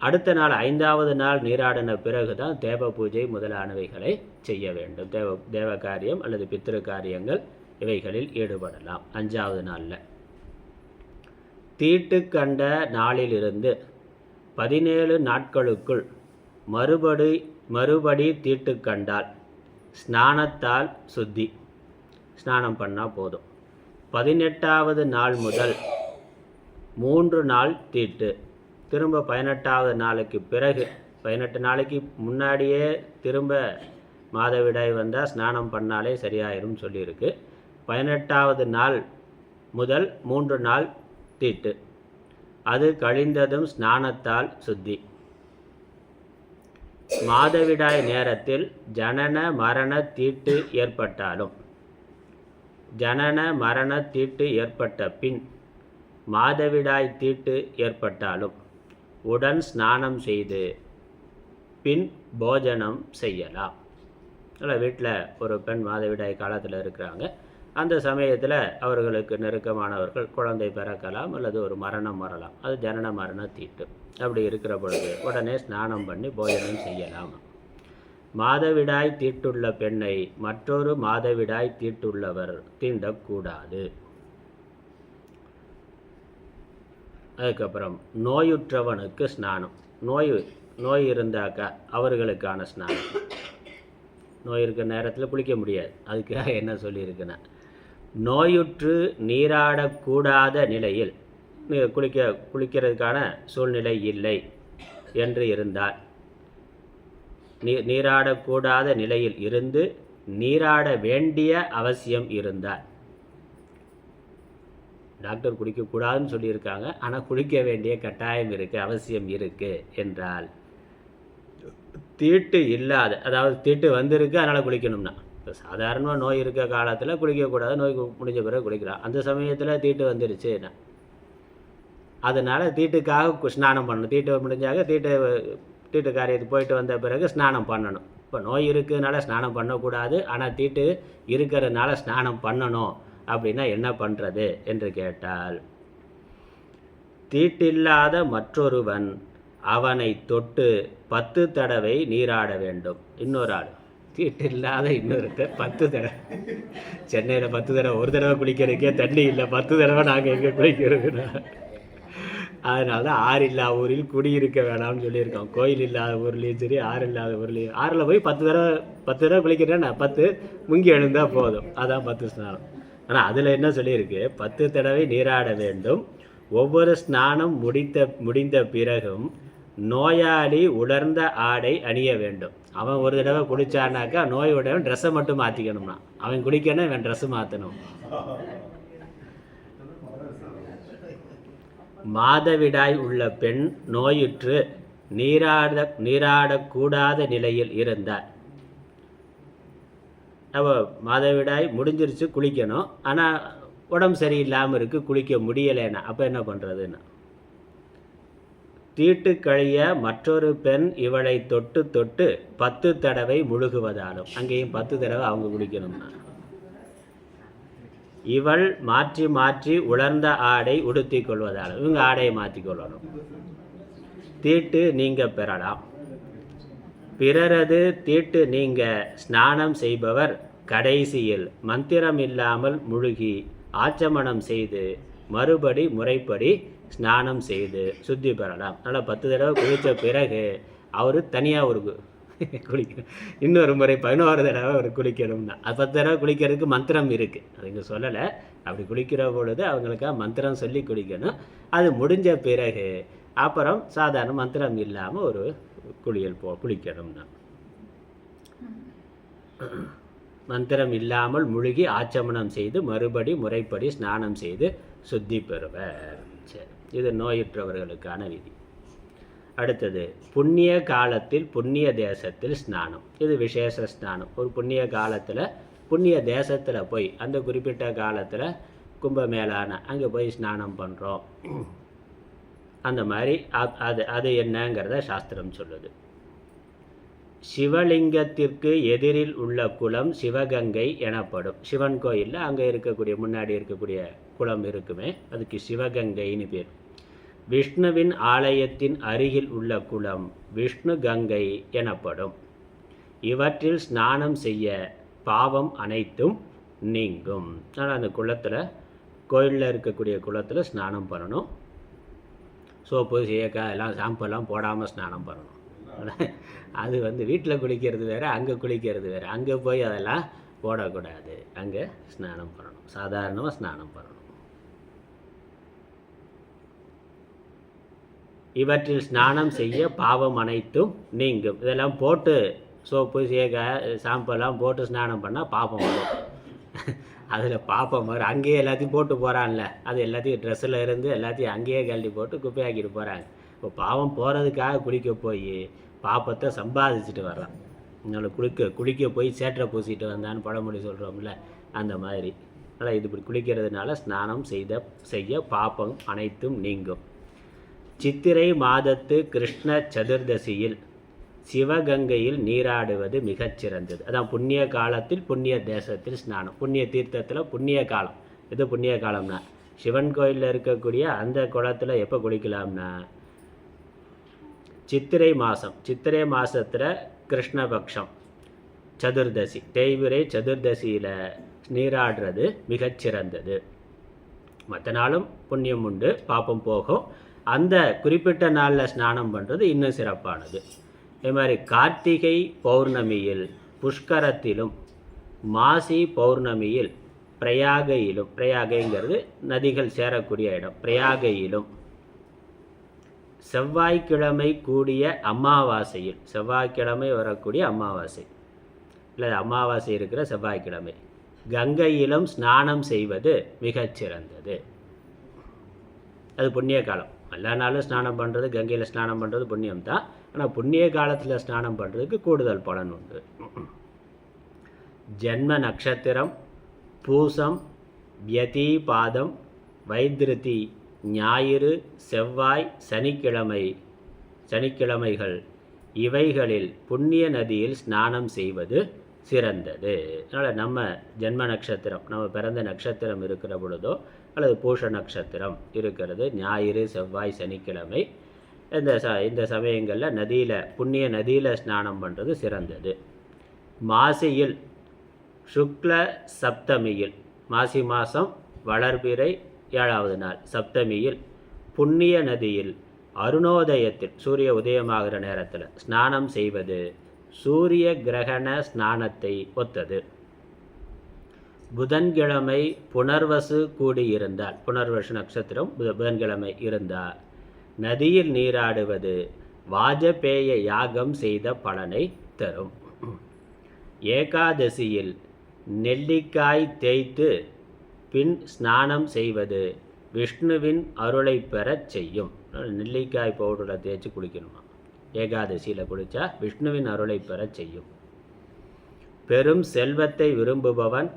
அடுத்த நாள் 5ஆவது நாள் நீராடின பிறகு தான் தேவ பூஜை முதலானவைகளை செய்ய வேண்டும். தேவ காரியம் அல்லது பித்ரு காரியங்கள் இவைகளில் ஈடுபடலாம் 5ஆவது நாளில். தீட்டு கண்ட நாளிலிருந்து 17 நாட்களுக்குள் மறுபடி தீட்டு கண்டால் ஸ்நானத்தால் சுத்தி, ஸ்நானம் பண்ணால் போதும். 18ஆவது நாள் முதல் 3 நாள் தீட்டு, திரும்ப 18ஆவது நாளுக்கு பிறகு 18 நாளைக்கு முன்னாடியே திரும்ப மாதவிடாய் வந்தால் ஸ்நானம் பண்ணாலே சரியாயிரும் சொல்லியிருக்கு. 18ஆவது நாள் முதல் 3 நாள் தீட்டு, அது கழிந்ததும் ஸ்நானத்தால் சுத்தி. மாதவிடாய் நேரத்தில் ஜனன மரண தீட்டு ஏற்பட்ட பின் மாதவிடாய் தீட்டு ஏற்பட்டாலும் உடன் ஸ்நானம் செய்து பின் போஜனம் செய்யலாம். வீட்டில் ஒரு பெண் மாதவிடாய் காலத்தில் இருக்கிறாங்க. அந்த சமயத்தில் அவர்களுக்கு நெருக்கமானவர்கள் குழந்தை பிறக்கலாம் அல்லது ஒரு மரணம் வரலாம். அது ஜனன மரண தீட்டு. அப்படி இருக்கிற பொழுது உடனே ஸ்நானம் பண்ணி போஜனம் செய்யலாம். மாதவிடாய் தீட்டுள்ள பெண்ணை மற்றொரு மாதவிடாய் தீட்டுள்ளவர் தீண்டக்கூடாது. அதுக்கப்புறம் நோயுற்றவனுக்கு ஸ்நானம். நோய் இருந்தாக்கா அவர்களுக்கான ஸ்நானம். நோய் இருக்கிற நேரத்தில் குளிக்க முடியாது. அதுக்காக என்ன சொல்லியிருக்குன்னா, நோயுற்று நீராடக்கூடாத நிலையில் குளிக்கிறதுக்கான சூழ்நிலை இல்லை என்று இருந்தால், நீராடக்கூடாத நிலையில் இருந்து நீராட வேண்டிய அவசியம் இருந்தால், டாக்டர் குளிக்கக்கூடாதுன்னு சொல்லியிருக்காங்க, ஆனால் குளிக்க வேண்டிய கட்டாயம் இருக்குது, அவசியம் இருக்குது என்றால், தீட்டு இல்லாத, அதாவது தீட்டு வந்திருக்கு அதனால் குளிக்கணும்னா, இப்போ சாதாரணமாக நோய் இருக்க காலத்தில் குளிக்கக்கூடாது, நோய் முடிஞ்ச பிறகு குளிக்கலாம். அந்த சமயத்தில் தீட்டு வந்துருச்சு, அதனால் தீட்டுக்காக ஸ்நானம் பண்ணணும். தீட்டு முடிஞ்சாக தீட்டு காரியத்துக்கு போயிட்டு வந்த பிறகு ஸ்நானம் பண்ணணும். இப்போ நோய் இருக்கிறதுனால ஸ்நானம் பண்ணக்கூடாது, ஆனால் தீட்டு இருக்கிறதுனால ஸ்நானம் பண்ணணும். அப்படின்னா என்ன பண்ணுறது என்று கேட்டால், தீட்டில்லாத மற்றொருவன் அவனை தொட்டு 10 தடவை நீராட வேண்டும். இன்னொரு ஆள் தீட்டில்லாத இன்னொருத்தர் 10 தடவை. சென்னையில் 10 தடவை, ஒரு தடவை குளிக்கிறதுக்கே தண்ணி இல்லை, 10 தடவை நாங்கள் எங்கே குளிக்கிறதுனா? அதனால தான் ஆறு இல்லாத ஊரில் குடியிருக்க வேணாம்னு சொல்லியிருக்கோம். கோயில் இல்லாத ஊர்லேயும் சரி, ஆறு இல்லாத ஊர்லேயும். ஆறில் போய் 10 தடவை குளிக்கிறேன்னா 10 முங்கி எழுந்தால் போதும், அதான் 10 ஸ்நானம். ஆனால் அதில் என்ன சொல்லியிருக்கு, 10 தடவை நீராட வேண்டும். ஒவ்வொரு ஸ்நானம் முடிந்த பிறகும் நோயாளி உலர்ந்த ஆடை அணிய வேண்டும். அவன் ஒரு தடவை குளிச்சானாக்கா நோயுடையவன் ட்ரெஸ்ஸை மட்டும் மாற்றிக்கணும்னா, அவன் குளிக்கணும், இவன் ட்ரெஸ்ஸு மாற்றணும். மாதவிடாய் உள்ள பெண் நோயுற்று நீராடக்கூடாத நிலையில் இருந்தார். அப்போ மாதவிடாய் முடிஞ்சிருச்சு, குளிக்கணும், ஆனால் உடம்பு சரியில்லாமல் இருக்குது, குளிக்க முடியலைன்னா அப்போ என்ன பண்ணுறதுன்னா, தீட்டு கழிய மற்றொரு பெண் இவளை தொட்டு 10 தடவை முழுகுவதாலும், அங்கேயும் 10 தடவை அவங்க குளிக்கணும்னா, இவள் மாற்றி மாற்றி உலர்ந்த ஆடை உடுத்தி கொள்வதாலும், இவங்க ஆடையை மாற்றி கொள்ளணும். தீட்டு நீங்க பெறலாம். பிறரது தீட்டு நீங்க ஸ்நானம் செய்பவர் கடைசியில் மந்திரம் இல்லாமல் முழுகி ஆச்சமனம் செய்து மறுபடி முறைப்படி ஸ்நானம் செய்து சுத்தி பெறலாம். அதனால் 10 தடவை குளித்த பிறகு அவர் தனியாக ஒரு குளிக்கணும். இன்னொரு முறை 11 தடவை அவர் குளிக்கணும்னா, அது 10 தடவை குளிக்கிறதுக்கு மந்திரம் இருக்குது, அது இங்கே சொல்லலை. அப்படி குளிக்கிற பொழுது அவங்களுக்காக மந்திரம் சொல்லி குளிக்கணும். அது முடிஞ்ச பிறகு அப்புறம் சாதாரண மந்திரம் இல்லாமல் ஒரு குளிக்கணும்னா, மந்திரம் இல்லாமல் முழுகி ஆச்சமனம் செய்து மறுபடி முறைப்படி ஸ்நானம் செய்து சுத்தி பெறுவர். சரி, இது நோயுற்றவர்களுக்கான விதி. அடுத்தது, புண்ணிய காலத்தில் புண்ணிய தேசத்தில் ஸ்நானம். இது விசேஷ ஸ்நானம். ஒரு புண்ணிய காலத்தில் புண்ணிய தேசத்தில் போய் அந்த குறிப்பிட்ட காலத்தில் கும்பமேளான அங்கே போய் ஸ்நானம் பண்ணுறோம். அந்த மாதிரி அது என்னங்கிறத சாஸ்திரம் சொல்லுது. சிவலிங்கத்திற்கு எதிரில் உள்ள குளம் சிவகங்கை எனப்படும். சிவன் கோயிலில் அங்கே இருக்கக்கூடிய முன்னாடி இருக்கக்கூடிய குளம் இருக்குமே, அதுக்கு சிவகங்கைன்னு பேர். விஷ்ணுவின் ஆலயத்தின் அருகில் உள்ள குளம் விஷ்ணு கங்கை எனப்படும். இவற்றில் ஸ்நானம் செய்ய பாவம் அனைத்தும் நீங்கும். ஆனால் அந்த குளத்தில், கோயிலில் இருக்கக்கூடிய குளத்தில் ஸ்நானம் பண்ணணும். சோப்பு சீயக்காய் எல்லாம் ஷாம்பெல்லாம் போடாமல் ஸ்நானம் பண்ணணும். அது வீட்டில் குளிக்கிறது வேறு, அங்கே குளிக்கிறது வேறு. அங்கே போய் அதெல்லாம் போடக்கூடாது, அங்கே ஸ்நானம் பண்ணணும், சாதாரணமாக ஸ்நானம் பண்ணணும். இவற்றில் ஸ்நானம் செய்ய பாவம் அனைத்தும் நீங்கும். இதெல்லாம் போட்டு சோப்பு சீயக்காய் ஷாம்பெல்லாம் போட்டு ஸ்நானம் பண்ணால் பாப்பம் வரும். அதில் பாப்பம் வரும். அங்கேயே எல்லாத்தையும் போட்டு போகிறான்ல, அது எல்லாத்தையும் ட்ரெஸ்ஸில் இருந்து எல்லாத்தையும் அங்கேயே கழட்டி போட்டு குப்பையாக்கிட்டு போகிறாங்க. இப்போ பாவம் போகிறதுக்காக குளிக்க போய் பாப்பத்தை சம்பாதிச்சுட்டு வர்றான். அதனால் குளிக்க போய் சேற்றை பூசிட்டு வந்தான்னு பழமொழி சொல்கிறோம்ல, அந்த மாதிரி. அதனால் இது இப்படி குளிக்கிறதுனால ஸ்நானம் செய்ய பாப்பம் அனைத்தும் நீங்கும். சித்திரை மாதத்து கிருஷ்ண சதுர்தசியில் சிவகங்கையில் நீராடுவது மிகச்சிறந்தது. அதான் புண்ணிய காலத்தில் புண்ணிய தேசத்தில் ஸ்நானம். புண்ணிய தீர்த்தத்தில் புண்ணிய காலம். எது புண்ணிய காலம்னா, சிவன் கோயிலில் இருக்கக்கூடிய அந்த குளத்தில் எப்போ குளிக்கலாம்னா, சித்திரை மாதம். சித்திரை மாதத்தில் கிருஷ்ணபக்ஷம் சதுர்தசி, தேய்பிரை சதுர்தசியில் நீராடுறது மிகச்சிறந்தது. மற்ற நாளும் புண்ணியம் உண்டு, பாப்பம் போகும். அந்த குறிப்பிட்ட நாளில் ஸ்நானம் பண்ணுறது இன்னும் சிறப்பானது. இதே மாதிரி கார்த்திகை பௌர்ணமியில் புஷ்கரத்திலும், மாசி பௌர்ணமியில் பிரயாகையிலும், பிரயாகைங்கிறது நதிகள் சேரக்கூடிய இடம், பிரயாகையிலும், செவ்வாய்க்கிழமை கூடிய அமாவாசையில், செவ்வாய்க்கிழமை வரக்கூடிய அமாவாசை இல்லை அமாவாசை இருக்கிற செவ்வாய்க்கிழமை கங்கையிலும் ஸ்நானம் செய்வது மிகச்சிறந்தது. அது புண்ணிய காலம். எல்லா நாளும் ஸ்நானம் பண்ணுறது, கங்கையில் ஸ்நானம் பண்ணுறது புண்ணியம் தான். ஆனால் புண்ணிய காலத்தில் ஸ்நானம் பண்ணுறதுக்கு கூடுதல் பலன் உண்டு. ஜென்ம நட்சத்திரம் பூசம், வியதி பாதம், வைத்திருதி ஞாயிறு, செவ்வாய், சனிக்கிழமைகள் இவைகளில் புண்ணிய நதியில் ஸ்நானம் செய்வது சிறந்தது. அதனால் நம்ம ஜென்ம நட்சத்திரம், நம்ம பிறந்த நட்சத்திரம் இருக்கிற பொழுதோ அல்லது பூஷ நட்சத்திரம் இருக்கிறது ஞாயிறு, செவ்வாய், சனிக்கிழமை இந்த சமயங்களில் புண்ணிய நதியில் ஸ்நானம் பண்ணுறது சிறந்தது. மாசியில் சுக்ல சப்தமியில், மாசி மாதம் வளர்பிறை 7வது நாள் சப்தமியில் புண்ணிய நதியில் அருணோதயத்தில் சூரிய உதயமாகிற நேரத்தில் ஸ்நானம் செய்வது சூரிய கிரகண ஸ்நானத்தை ஒத்தது. புதன்கிழமை புனர்வசு கூடியிருந்தால், புனர்வசு நட்சத்திரம் புதன்கிழமை இருந்தால் நதியில் நீராடுவது வாஜபேய யாகம் செய்த பலனை தரும். ஏகாதசியில் நெல்லிக்காய் தேய்த்து பின் ஸ்நானம் செய்வது விஷ்ணுவின் அருளை பெறச் செய்யும். நெல்லிக்காய் பவுடரில் தேய்ச்சி குளிக்கணுமா? ஏகாதசியில் குளித்தா விஷ்ணுவின் அருளை பெறச் செய்யும். பெரும் செல்வத்தை விரும்புபவன்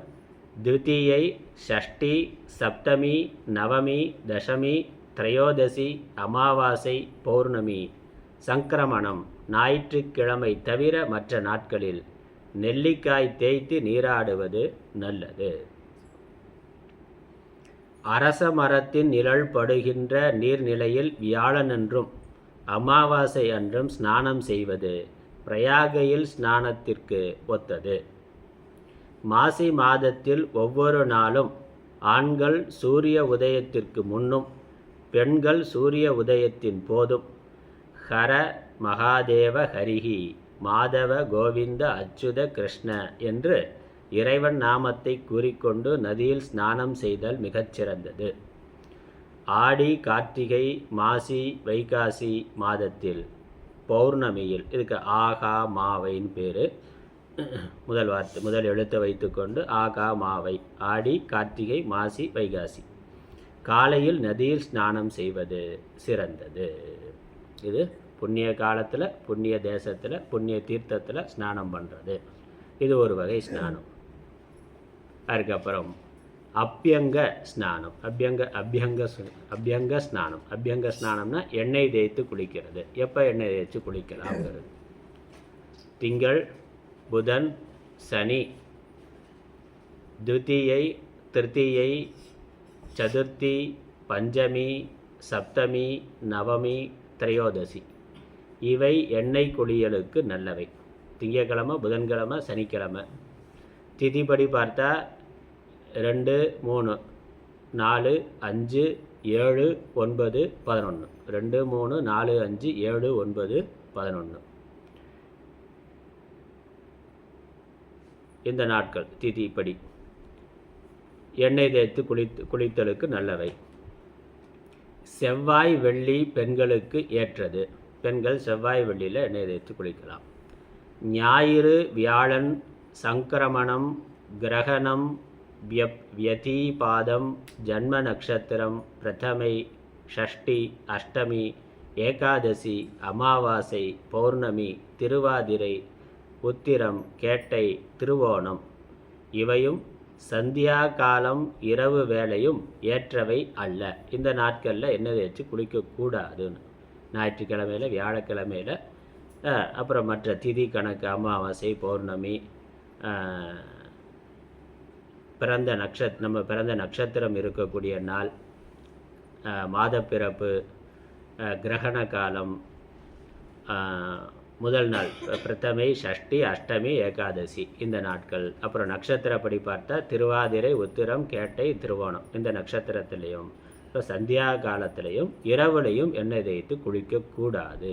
துவிதீயை, ஷஷ்டி, சப்தமி, நவமி, தசமி, திரையோதசி, அமாவாசை, பௌர்ணமி, சங்கிரமணம், ஞாயிற்றுக்கிழமை தவிர மற்ற நாட்களில் நெல்லிக்காய் தேய்த்து நீராடுவது நல்லது. அரச மரத்தின் நிழல் படுகின்ற நீர்நிலையில் வியாழனன்றும் அமாவாசை அன்றும் ஸ்நானம் செய்வது பிரயாகையில் ஸ்நானத்திற்கு ஒத்தது. மாசி மாதத்தில் ஒவ்வொரு நாளும் ஆண்கள் சூரிய உதயத்திற்கு முன்னும் பெண்கள் சூரிய உதயத்தின் போதும் ஹர மகாதேவ ஹரிஹி மாதவ கோவிந்த அச்சுத கிருஷ்ண என்று இறைவன் நாமத்தை கூறிக்கொண்டு நதியில் ஸ்நானம் செய்தல் மிகச்சிறந்தது. ஆடி, கார்த்திகை, மாசி, வைகாசி மாதத்தில் பௌர்ணமியில், இதுக்கு ஆகா மாவைன்னு பேர், முதல் எழுத்தை வைத்துக்கொண்டு ஆகா மாவை, ஆடி, கார்த்திகை, மாசி, வைகாசி காலையில் நதியில் ஸ்நானம் செய்வது சிறந்தது. இது புண்ணிய காலத்தில், புண்ணிய தேசத்தில், புண்ணிய தீர்த்தத்தில் ஸ்நானம் பண்ணுறது. இது ஒரு வகை ஸ்நானம். அதுக்கப்புறம் அபியங்க ஸ்நானம். அபியங்க ஸ்நானம். அபியங்க ஸ்நானம்னா எண்ணெய் தேய்த்து குளிக்கிறது. எப்போ எண்ணெய் தேய்ச்சி குளிக்கலாம்ங்கிறது. திங்கள், புதன், சனி, துவிதீயை, திருத்தீயை, சதுர்த்தி, பஞ்சமி, சப்தமி, நவமி, திரையோதசி இவை எண்ணெய் குளியலுக்கு நல்லவை. திங்கக்கிழமை, புதன்கிழமை, சனிக்கிழமை. திதிப்படி பார்த்தா 2, 3, 4, 5, 7, 9, 11. 2, 3, 4, 5, 7, 9, 11 இந்த நாட்கள் திதிப்படி எண்ணெய் தேய்த்து குளித்தலுக்கு நல்லவை. செவ்வாய், வெள்ளி பெண்களுக்கு ஏற்றது. பெண்கள் செவ்வாய், வெள்ளியில் எண்ணெய் தேய்த்து குளிக்கலாம். ஞாயிறு, வியாழன், சங்கிரமணம், கிரகணம், வியதீபாதம், ஜன்ம நட்சத்திரம், பிரதமை, ஷஷ்டி, அஷ்டமி, ஏகாதசி, அமாவாசை, பௌர்ணமி, திருவாதிரை, உத்திரம், கேட்டை, திருவோணம் இவையும் சந்தியா காலம், இரவு வேளையும் ஏற்றவை அல்ல. இந்த நாட்களில் எண்ணெய் தேய்ச்சி குளிக்கக்கூடாதுன்னு. ஞாயிற்றுக்கிழமையில், வியாழக்கிழமையில், அப்புறம் மற்ற திதி கணக்கு, அமாவாசை, பௌர்ணமி, நம்ம பிறந்த நட்சத்திரம் இருக்கக்கூடிய நாள், மாதப்பிறப்பு, கிரகண காலம், முதல் நாள் பிரதமை, ஷஷ்டி, அஷ்டமி, ஏகாதசி இந்த நாட்கள். அப்புறம் நட்சத்திரப்படி பார்த்தா திருவாதிரை, உத்திரம், கேட்டை, திருவோணம் இந்த நட்சத்திரத்திலையும் இப்போ சந்தியா காலத்திலையும் இரவுலையும் எண்ணெய் தேய்த்து குளிக்கக்கூடாது.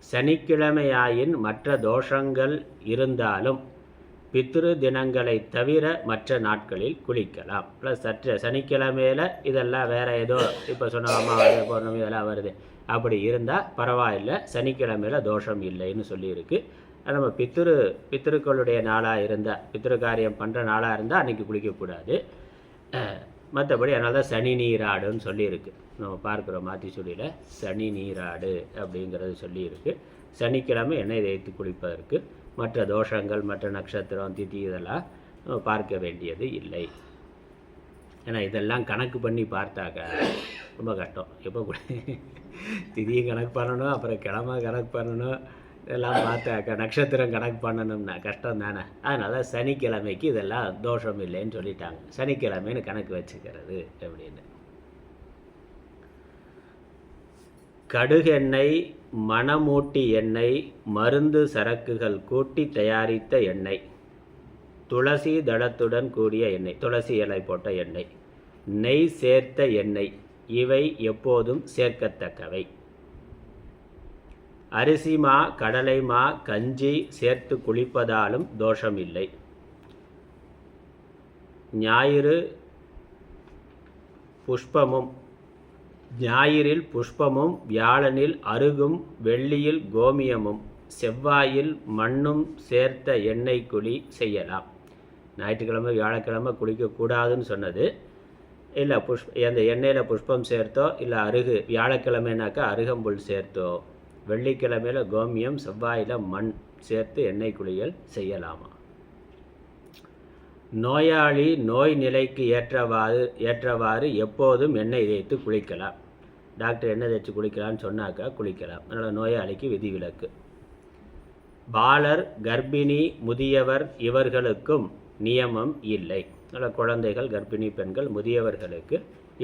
சனிக்கிழமையாயின் மற்ற தோஷங்கள் இருந்தாலும் பித்ரு தினங்களை தவிர மற்ற நாட்களில் குளிக்கலாம். ப்ளஸ் சனிக்கிழமையில் இதெல்லாம் வேறு ஏதோ இப்போ சொன்ன அமாவாசை, பௌர்ணமி இதெல்லாம் வருது, அப்படி இருந்தால் பரவாயில்லை, சனிக்கிழமையில் தோஷம் இல்லைன்னு சொல்லியிருக்கு. நம்ம பித்ருக்களுடைய நாளாக இருந்தால், பித்ரு காரியம் பண்ணுற நாளாக இருந்தால் அன்றைக்கி குளிக்கக்கூடாது. மற்றபடி அதனால தான் சனி நீராடுன்னு சொல்லியிருக்கு. நம்ம பார்க்குறோம் மாற்றி சொல்லியில் சனி நீராடு அப்படிங்கிறது சொல்லியிருக்கு. சனிக்கிழமை எண்ணெய் தேய்த்து குளிப்பதற்கு மற்ற தோஷங்கள், மற்ற நட்சத்திரம், திதி இதெல்லாம் பார்க்க வேண்டியது இல்லை. ஏன்னா இதெல்லாம் கணக்கு பண்ணி பார்த்தாக்க ரொம்ப கஷ்டம். எப்போ கூட திதியும் கணக்கு பண்ணணும், அப்புறம் கிழமை கணக்கு பண்ணணும், இதெல்லாம் பார்த்தாக்க நட்சத்திரம் கணக்கு பண்ணணும்னா கஷ்டம் தானே. அதனால் சனிக்கிழமைக்கு இதெல்லாம் தோஷம் இல்லைன்னு சொல்லிட்டாங்க. சனிக்கிழமைன்னு கணக்கு வச்சுக்கிறது அப்படின்னு. கடுகெண்ணெய், மணமூட்டி எண்ணெய், மருந்து சரக்குகள் கூட்டி தயாரித்த எண்ணெய், துளசி தளத்துடன் கூடிய எண்ணெய், துளசி இலை போட்ட எண்ணெய், நெய் சேர்த்த எண்ணெய், இவை எப்போதும் சேர்க்கத்தக்கவை. அரிசிமா, கடலைமா, கஞ்சி சேர்த்து குளிப்பதாலும் தோஷம் இல்லை. ஞாயிறில் புஷ்பமும், வியாழனில் அருகும், வெள்ளியில் கோமியமும், செவ்வாயில் மண்ணும் சேர்த்த எண்ணெய் குழி செய்யலாம். ஞாயிற்றுக்கிழமை வியாழக்கிழமை குளிக்கக்கூடாதுன்னு சொன்னது இல்லை. அந்த எண்ணெயில் புஷ்பம் சேர்த்தோ, இல்லை வியாழக்கிழமைனாக்கா அருகம்புல் சேர்த்தோ, வெள்ளிக்கிழமையில் கோமியம், செவ்வாயில் மண் சேர்த்து எண்ணெய் குளியல் செய்யலாமா? நோயாளி நோய் நிலைக்கு ஏற்றவாறு எப்போதும் எண்ணெய் தேய்த்து குளிக்கலாம். டாக்டர் எண்ணெய் தேய்ச்சி குளிக்கலான்னு சொன்னாக்கா குளிக்கலாம். அதனால் நோயாளிக்கு விதிவிலக்கு. பாலர், கர்ப்பிணி, முதியவர் இவர்களுக்கும் நியமம் இல்லை. அதனால் குழந்தைகள், கர்ப்பிணி பெண்கள், முதியவர்களுக்கு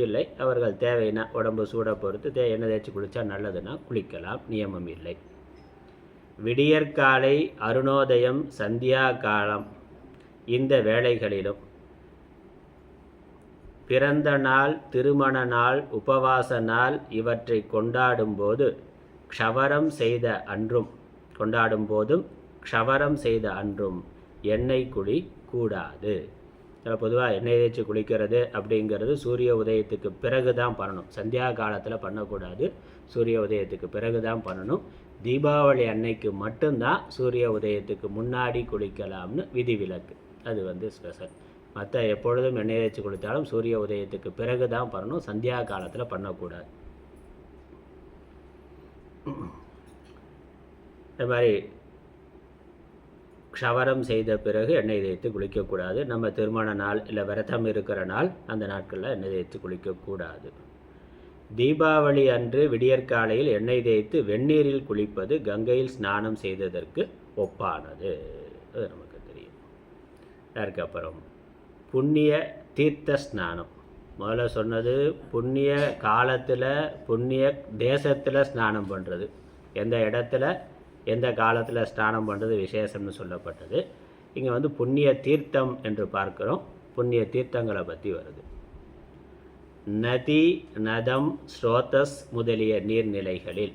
இல்லை. அவர்கள் தேவைன்னா உடம்பு சூடை பொறுத்து எண்ணெய் தேய்ச்சி குளித்தா நல்லதுன்னா குளிக்கலாம், நியமம் இல்லை. விடியற்காலை, அருணோதயம், சந்தியா காலம் இந்த வேளைகளிலும், பிறந்த நாள், திருமண நாள், உபவாச நாள் இவற்றை கொண்டாடும் செய்த அன்றும் எண்ணெய் குழி கூடாது. பொதுவாக எண்ணெய் தேய்ச்சி குளிக்கிறது அப்படிங்கிறது சூரிய உதயத்துக்கு பிறகு தான் பண்ணணும். சந்தியா காலத்தில் பண்ணக்கூடாது, சூரிய உதயத்துக்கு பிறகு தான் பண்ணணும். தீபாவளி அன்னைக்கு மட்டும்தான் சூரிய உதயத்துக்கு முன்னாடி குளிக்கலாம்னு விதிவிலக்கு. அது ஸ்பெஷல். மற்ற எப்பொழுதும் எண்ணெய் தேய்ச்சி குளித்தாலும் சூரிய உதயத்துக்கு பிறகு தான் பண்ணணும், சந்தியா காலத்தில் பண்ணக்கூடாது. இந்த மாதிரி க்ஷவரம் செய்த பிறகு எண்ணெய் தேய்த்து குளிக்கக்கூடாது. நம்ம திருமண நாள் இல்லை விரதம் இருக்கிற நாள், அந்த நாட்களில் எண்ணெய் தேய்த்து குளிக்கக்கூடாது. தீபாவளி அன்று விடியற்காலையில் எண்ணெய் தேய்த்து வெந்நீரில் குளிப்பது கங்கையில் ஸ்நானம் செய்ததற்கு ஒப்பானது. அது நமக்கு தெரியும். அதுக்கப்புறம் புண்ணிய தீர்த்த ஸ்நானம். முதல்ல சொன்னது புண்ணிய காலத்தில், புண்ணிய தேசத்தில் ஸ்நானம் பண்ணுறது. எந்த இடத்துல எந்த காலத்தில் ஸ்நானம் பண்ணுறது விசேஷம்னு சொல்லப்பட்டது. இங்கே புண்ணிய தீர்த்தம் என்று பார்க்குறோம். புண்ணிய தீர்த்தங்களை பற்றி வருது. நதி, நதம், ஸ்ரோதஸ் முதலிய நீர்நிலைகளில்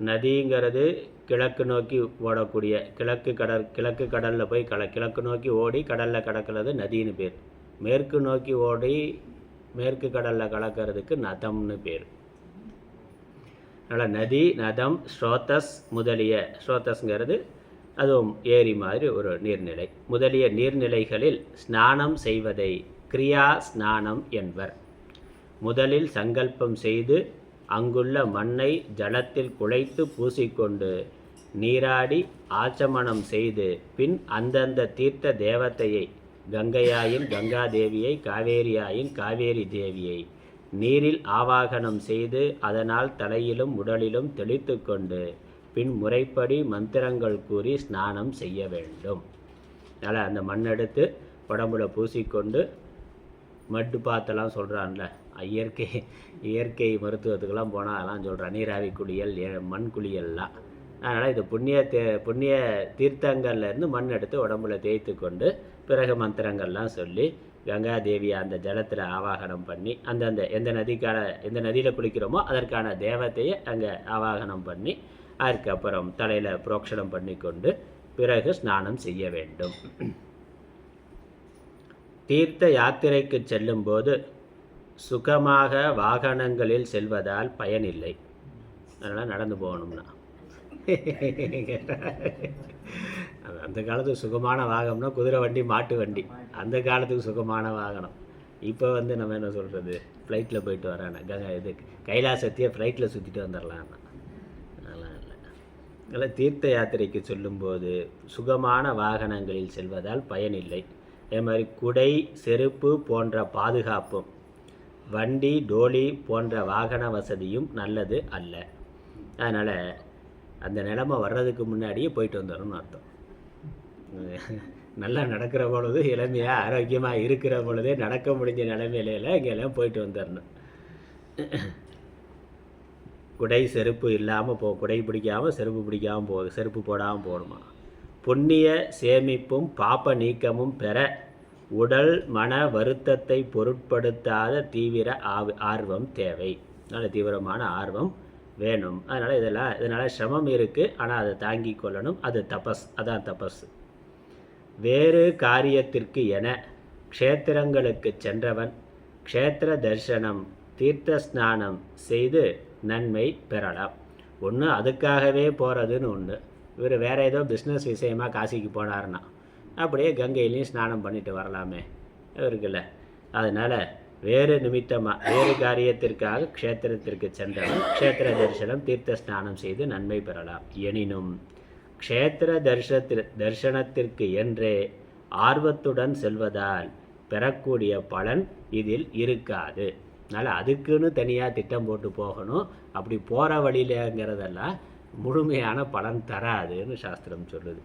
நதிங்கிறது கிழக்கு நோக்கி ஓடக்கூடிய, கிழக்கு கடலில் போய் கிழக்கு நோக்கி ஓடி கடலில் கடக்கிறது நதின்னு பேர். மேற்கு நோக்கி ஓடி மேற்கு கடலில் கலக்கிறதுக்கு நதம்னு பேர். அதனால் நதி, நதம், ஸ்ரோதஸ் முதலிய, ஸ்ரோதஸ்ங்கிறது அதுவும் ஏரி மாதிரி ஒரு நீர்நிலை, முதலிய நீர்நிலைகளில் ஸ்நானம் செய்வதை கிரியா ஸ்நானம் என்பர். முதலில் சங்கல்பம் செய்து அங்குள்ள மண்ணை ஜலத்தில் குழைத்து பூசிக்கொண்டு நீராடி ஆச்சமனம் செய்து பின் அந்தந்த தீர்த்த தேவதையை, கங்கையாயின் கங்காதேவியை, காவேரியாயின் காவேரி தேவியை நீரில் ஆவாகனம் செய்து அதனால் தலையிலும் உடலிலும் தெளித்து கொண்டு பின் முறைப்படி மந்திரங்கள் கூறி ஸ்நானம் செய்ய வேண்டும். அதனால் அந்த மண்ணெடுத்து உடம்புல பூசிக்கொண்டு, மட்டு பாத்தெல்லாம் சொல்கிறான்ல, இயற்கை மருத்துவத்துக்கெல்லாம் போனால் அதெல்லாம் சொல்கிறான், நீராவி குளியல், மண் குளியல்லாம். அதனால் இது புண்ணிய தீர்த்தங்கள்லேருந்து மண் எடுத்து உடம்புல தேய்த்து கொண்டு பிறகு மந்திரங்கள்லாம் சொல்லி கங்காதேவியை அந்த ஜலத்தில் ஆவாகனம் பண்ணி, எந்த நதியில் குளிக்கிறோமோ அதற்கான தேவத்தையை அங்கே ஆவாகனம் பண்ணி அதுக்கப்புறம் தலையில் புரோக்ஷனம் பண்ணி கொண்டு பிறகு ஸ்நானம் செய்ய வேண்டும். தீர்த்த யாத்திரைக்கு செல்லும்போது சுகமாக வாகனங்களில் செல்வதால் பயனில்லை. அதனால் நடந்து போகணும்னா அந்த காலத்துக்கு சுகமான வாகனம்னா குதிரை வண்டி, மாட்டு வண்டி. அந்த காலத்துக்கு சுகமான வாகனம். இப்போ நம்ம என்ன சொல்கிறது, ஃப்ளைட்டில் போயிட்டு வரானே, கைலாசத்தையே ஃப்ளைட்டில் சுற்றிட்டு வந்துடலாம். அதெல்லாம் இல்லை. அதனால் தீர்த்த யாத்திரைக்கு சொல்லும்போது சுகமான வாகனங்களில் செல்வதால் பயனில்லை. அதே மாதிரி குடை, செருப்பு போன்ற பாதுகாப்பும் வண்டி, டோலி போன்ற வாகன வசதியும் நல்லது அல்ல. அதனால் அந்த நிலைமை வர்றதுக்கு முன்னாடியே போயிட்டு வந்துடணும்னு அர்த்தம். நல்லா நடக்கிற பொழுது, இளமையாக ஆரோக்கியமாக இருக்கிற பொழுதே நடக்க முடிஞ்ச நிலைமையில இங்கெல்லாம் போயிட்டு வந்துடணும். குடை, செருப்பு இல்லாமல் குடை பிடிக்காமல் செருப்பு பிடிக்காமல் செருப்பு போடாமல் போகணுமா. புண்ணிய சேமிப்பும் பாப்ப நீக்கமும் பெற உடல் மன வருத்தத்தை பொருட்படுத்தாத தீவிர ஆர்வம் தேவை. நல்ல தீவிரமான ஆர்வம் வேணும். அதனால் இதனால் சிரமம் இருக்குது, ஆனால் அதை தாங்கி கொள்ளணும். அது தபஸ், அதான் தபஸ். வேறு காரியத்திற்கு என க்ஷேத்திரங்களுக்கு சென்றவன் க்ஷேத்திர தரிசனம், தீர்த்த ஸ்நானம் செய்து நன்மை பெறலாம். ஒன்று அதுக்காகவே போகிறதுன்னு ஒன்று. இவர் வேறு ஏதோ பிஸ்னஸ் விஷயமாக காசிக்கு போனார்னா அப்படியே கங்கையிலையும் ஸ்நானம் பண்ணிட்டு வரலாமே இருக்குல்ல. அதனால் வேறு நிமித்தமாக வேறு காரியத்திற்காக க்ஷேத்திரத்திற்கு சென்றவன் க்ஷேத்திர தரிசனம், தீர்த்த ஸ்நானம் செய்து நன்மை பெறலாம். எனினும் க்ஷேத்திர தரிசனத்திற்கு என்றே ஆர்வத்துடன் செல்வதால் பெறக்கூடிய பலன் இதில் இருக்காது. அதனால் அதுக்குன்னு தனியாக திட்டம் போட்டு போகணும். அப்படி போகிற வழியிலங்கிறதெல்லாம் முழுமையான பலன் தராதுன்னு சாஸ்திரம் சொல்லுது.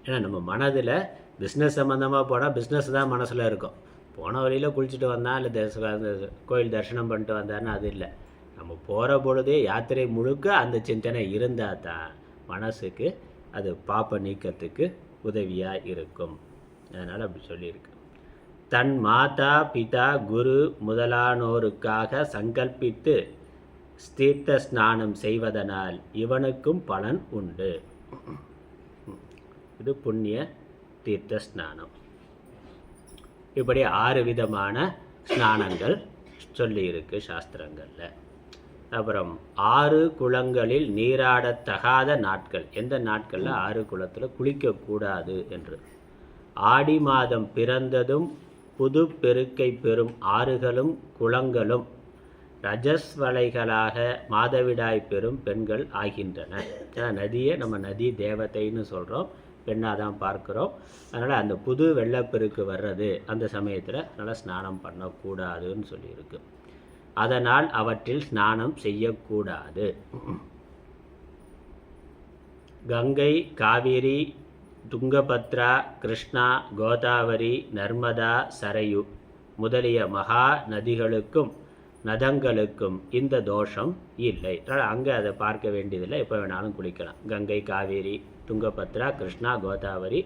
ஏன்னா நம்ம மனதில் பிஸ்னஸ் சம்மந்தமாக போனால் பிஸ்னஸ் தான் மனசில் இருக்கும். போன வழியில் குளிச்சுட்டு வந்தால் இல்லை கோயில் தரிசனம் பண்ணிட்டு வந்தார்னா அது இல்லை. நம்ம போகிற பொழுதே யாத்திரை முழுக்க அந்த சிந்தனை இருந்தால் தான் மனசுக்கு அது பாப்ப நீக்கத்துக்கு உதவியாக இருக்கும். அதனால் அப்படி சொல்லியிருக்கு. தன் மாதா, பிதா, குரு முதலானோருக்காக சங்கல்பித்து தீர்த்த ஸ்நானம் செய்வதனால் இவனுக்கும் பலன் உண்டு. இது புண்ணிய தீர்த்த ஸ்நானம். இப்படி 6 விதமான ஸ்நானங்கள் சொல்லியிருக்கு சாஸ்திரங்களில். அப்புறம் 6 குளங்களில் நீராடத்தகாத நாட்கள். எந்த நாட்களில் 6 குளத்தில் குளிக்கக்கூடாது என்று. ஆடி மாதம் பிறந்ததும் புது பெருக்கை பெறும் ஆறுகளும் குளங்களும் ரஜஸ்வலைகளாக மாதவிடாய் பெறும் பெண்கள் ஆகின்றன. நதியை நம்ம நதி தேவதைன்னு சொல்கிறோம், பெண்ணாக தான் பார்க்குறோம். அதனால் அந்த புது வெள்ளப்பெருக்கு வர்றது அந்த சமயத்தில் அதனால் ஸ்நானம் பண்ணக்கூடாதுன்னு சொல்லியிருக்கு. அதனால் அவற்றில் ஸ்நானம் செய்யக்கூடாது. கங்கை, காவிரி, துங்கபத்ரா, கிருஷ்ணா, கோதாவரி, நர்மதா, சரையு முதலிய மகா நதிகளுக்கும் நதங்களுக்கும் இந்த தோஷம் இல்லை. அங்கே அதை பார்க்க வேண்டியதில்லை, எப்போ வேணாலும் குளிக்கலாம். கங்கை, காவேரி, துங்கபத்ரா, கிருஷ்ணா, கோதாவரி,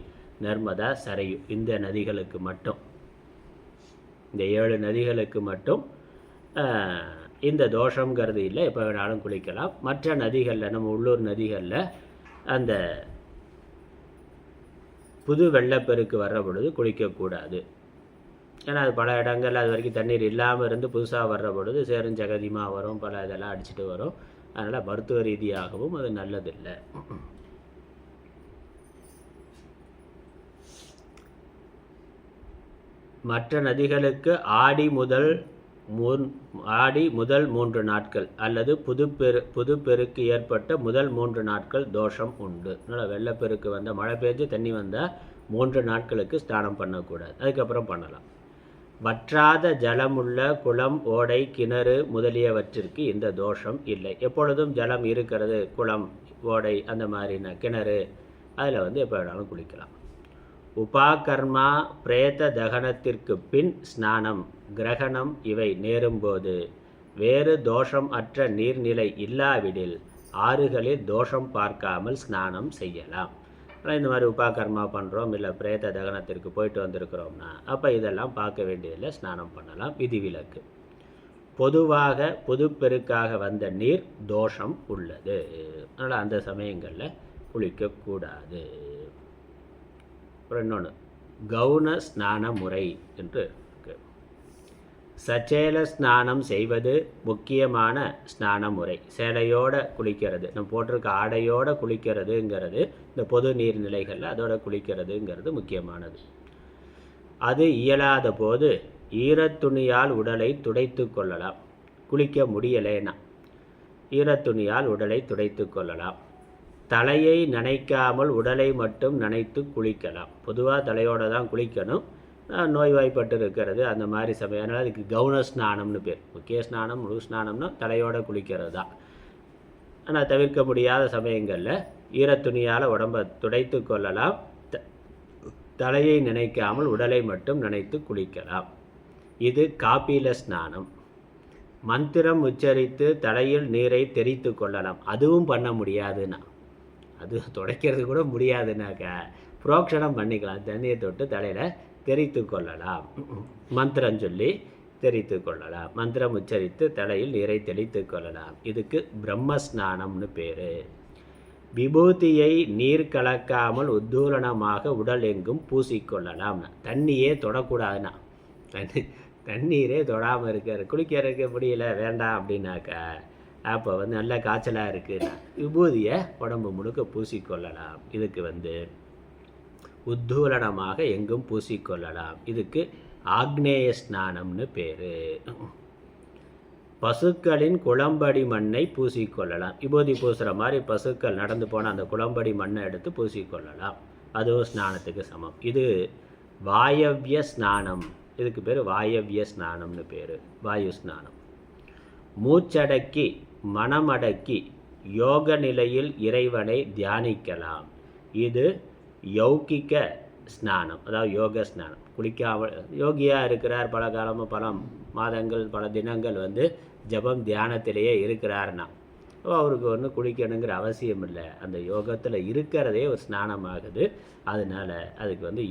நர்மதா, சரையு இந்த நதிகளுக்கு மட்டும், இந்த 7 நதிகளுக்கு மட்டும் இந்த தோஷங்கிறது இல்லை, எப்போ வேணாலும் குளிக்கலாம். மற்ற நதிகளில், நம்ம உள்ளூர் நதிகளில் அந்த புது வெள்ளப்பெருக்கு வர்ற பொழுது குளிக்கக்கூடாது. ஏன்னா அது பல இடங்கள் அது வரைக்கும் தண்ணீர் இல்லாமல் இருந்து புதுசாக வர்ற பொழுது சேரும் ஜெகதிமாக வரும், பல இதெல்லாம் அடிச்சுட்டு வரும். அதனால் மருத்துவ ரீதியாகவும் அது நல்லதில்லை. மற்ற நதிகளுக்கு ஆடி முதல் 3 நாட்கள் அல்லது புதுப்பெருக்கு ஏற்பட்ட முதல் 3 நாட்கள் தோஷம் உண்டு. அதனால் வெள்ளப்பெருக்கு வந்தால், மழை பெஞ்சு தண்ணி வந்தால் 3 நாட்களுக்கு ஸ்நானம் பண்ணக்கூடாது, அதுக்கப்புறம் பண்ணலாம். வற்றாத ஜலமுள்ள குளம், ஓடை, கிணறு முதலியவற்றிற்கு இந்த தோஷம் இல்லை. எப்பொழுதும் ஜலம் இருக்கிறது, குளம், ஓடை, அந்த மாதிரினா கிணறு, அதில் எப்போ வேணாலும் குளிக்கலாம். உபாகர்மா, பிரேத தகனத்திற்கு பின் ஸ்நானம், கிரகணம் இவை நேரும்போது வேறு தோஷம் அற்ற நீர்நிலை இல்லாவிடில் ஆறுகளில் தோஷம் பார்க்காமல் ஸ்நானம் செய்யலாம். இந்த மாதிரி உபாகர்மா பண்ணுறோம், இல்லை பிரேத தகனத்திற்கு போயிட்டு வந்திருக்கிறோம்னா அப்போ இதெல்லாம் பார்க்க வேண்டியதில்லை, ஸ்நானம் பண்ணலாம். விதிவிலக்கு. பொதுவாக புதுப்பெருக்காக வந்த நீர் தோஷம் உள்ளது, அதனால் அந்த சமயங்களில் குளிக்கக்கூடாது. அப்புறம் இன்னொன்று கவுன ஸ்நான முறை என்று இருக்கு. சச்சேல ஸ்நானம் செய்வது முக்கியமான ஸ்நான முறை. சேலையோடு குளிக்கிறது, நம்ம போட்டிருக்க ஆடையோடு குளிக்கிறதுங்கிறது, இந்த பொது நீர்நிலைகளில் அதோட குளிக்கிறதுங்கிறது முக்கியமானது. அது இயலாத போது ஈரத்துணியால் உடலை துடைத்து கொள்ளலாம். குளிக்க முடியலைன்னா ஈரத்துணியால் உடலை துடைத்து கொள்ளலாம். தலையை நனைக்காமல் உடலை மட்டும் நனைத்து குளிக்கலாம். பொதுவாக தலையோடு தான் குளிக்கணும். நோய்வாய்ப்பட்டு இருக்கிறது அந்த மாதிரி சமயம், அதனால் அதுக்கு கவுன ஸ்நானம்னு பேர். முக்கிய ஸ்நானம் முழு ஸ்நானம்னா தலையோடு குளிக்கிறது தான். ஆனால் தவிர்க்க முடியாத சமயங்களில் ஈரத்துணியால் உடம்பை துடைத்து கொள்ளலாம். தலையை நினைக்காமல் உடலை மட்டும் நினைத்து குளிக்கலாம். இது காபீல ஸ்நானம். மந்திரம் உச்சரித்து தலையில் நீரை தெரித்து கொள்ளலாம். அதுவும் பண்ண முடியாதுன்னா, அது துடைக்கிறது கூட முடியாதுன்னாக்கா புரோக்ஷணம் பண்ணிக்கலாம். தண்ணியை தொட்டு தலையில் தெரித்து கொள்ளலாம். மந்திரம் சொல்லி தெரித்து கொள்ளலாம். மந்திரம் உச்சரித்து தலையில் நீரை தெளித்து கொள்ளலாம். இதுக்கு பிரம்மஸ்நானம்னு பேர். விபூதியை நீர் கலக்காமல் உத்தூலனமாக உடல் எங்கும் பூசிக்கொள்ளலாம். தண்ணியே தொடக்கூடாதுன்னா, தண்ணீரே தொடாமல் இருக்கார், குளிக்கிறதுக்கு முடியல வேண்டாம் அப்படின்னாக்கா, அப்போ நல்ல காய்ச்சலாக இருக்குன்னா விபூதியை உடம்பு முழுக்க பூசிக்கொள்ளலாம். இதுக்கு உத்தூலனமாக எங்கும் பூசிக்கொள்ளலாம். இதுக்கு ஆக்னேய ஸ்நானம்னு பேர். பசுக்களின் குளம்படி மண்ணை பூசிக்கொள்ளலாம். விபூதி பூசுகிற மாதிரி பசுக்கள் நடந்து போனால் அந்த குளம்படி மண்ணை எடுத்து பூசிக்கொள்ளலாம். அதுவும் ஸ்நானத்துக்கு சமம். இது வாயவ்ய ஸ்நானம். இதுக்கு பேர் வாயவ்ய ஸ்நானம்னு பேர். வாயு ஸ்நானம். மூச்சடக்கி மனமடக்கி யோக நிலையில் இறைவனை தியானிக்கலாம். இது யௌகிக ஸ்நானம், அதாவது யோக ஸ்நானம். குளிக்காமல் யோகியாக இருக்கிறார், பல காலமாக பல மாதங்கள் பல தினங்கள் ஜபம் தியானத்திலேயே இருக்கிறாருன்னா அவருக்கு குளிக்கணுங்கிற அவசியம் இல்லை. அந்த யோகத்தில் இருக்கிறதே ஒரு ஸ்நானமாகுது. அதனால் அதுக்கு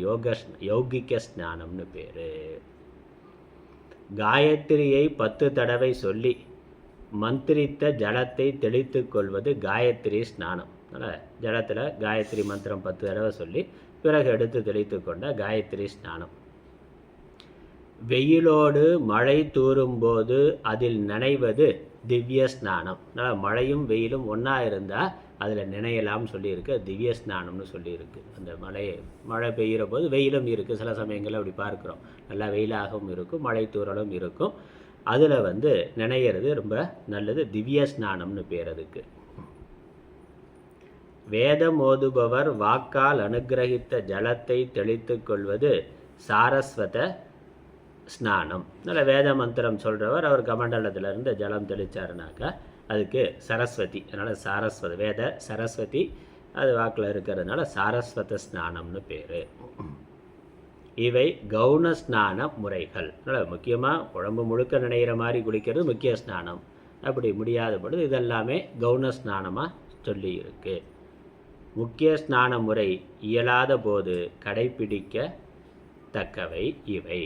யௌகிக ஸ்நானம்னு பேர். காயத்ரியை 10 தடவை சொல்லி மந்திரித்த ஜலத்தை தெளித்து கொள்வது காயத்ரி ஸ்நானம். அதனால் ஜலத்தில் காயத்ரி மந்திரம் 10 தடவை சொல்லி பிறகு எடுத்து தெளித்து கொண்ட காயத்ரி ஸ்நானம். வெயிலோடு மழை தூறும்போது அதில் நனைவது திவ்ய ஸ்நானம். அதனால் மழையும் வெயிலும் ஒன்றா இருந்தால் அதில் நினையலாம்னு சொல்லியிருக்கு. திவ்ய ஸ்நானம்னு சொல்லியிருக்கு. அந்த மழை பெய்கிற போது வெயிலும் இருக்குது. சில சமயங்களில் அப்படி பார்க்குறோம், நல்லா வெயிலாகவும் இருக்கும், மழை தூறலும் இருக்கும். அதில் நினைகிறது ரொம்ப நல்லது. திவ்ய ஸ்நானம்னு பேர் அதுக்கு. வேதம் ஓதுபவர் வாக்கால் அனுகிரகித்த ஜலத்தை தெளித்து கொள்வது சாரஸ்வத ஸ்நானம். அதனால் வேத மந்திரம் சொல்கிறவர் அவர் கமண்டலத்திலிருந்து ஜலம் தெளித்தாருனாக்கா அதுக்கு சரஸ்வதி. அதனால் சாரஸ்வத வேத சரஸ்வதி அது வாக்கில் இருக்கிறதுனால சாரஸ்வத ஸ்நானம்னு பேர். இவை கவுன ஸ்நான முறைகள். அதனால் முக்கியமாக உடம்பு முழுக்க நினைகிற மாதிரி குளிக்கிறது முக்கிய ஸ்நானம். அப்படி முடியாத பொழுது இதெல்லாமே கவுன ஸ்நானமாக சொல்லி இருக்கு. முக்கிய ஸ்நான முறை இயலாத போது கடைப்பிடிக்க தக்கவை இவை.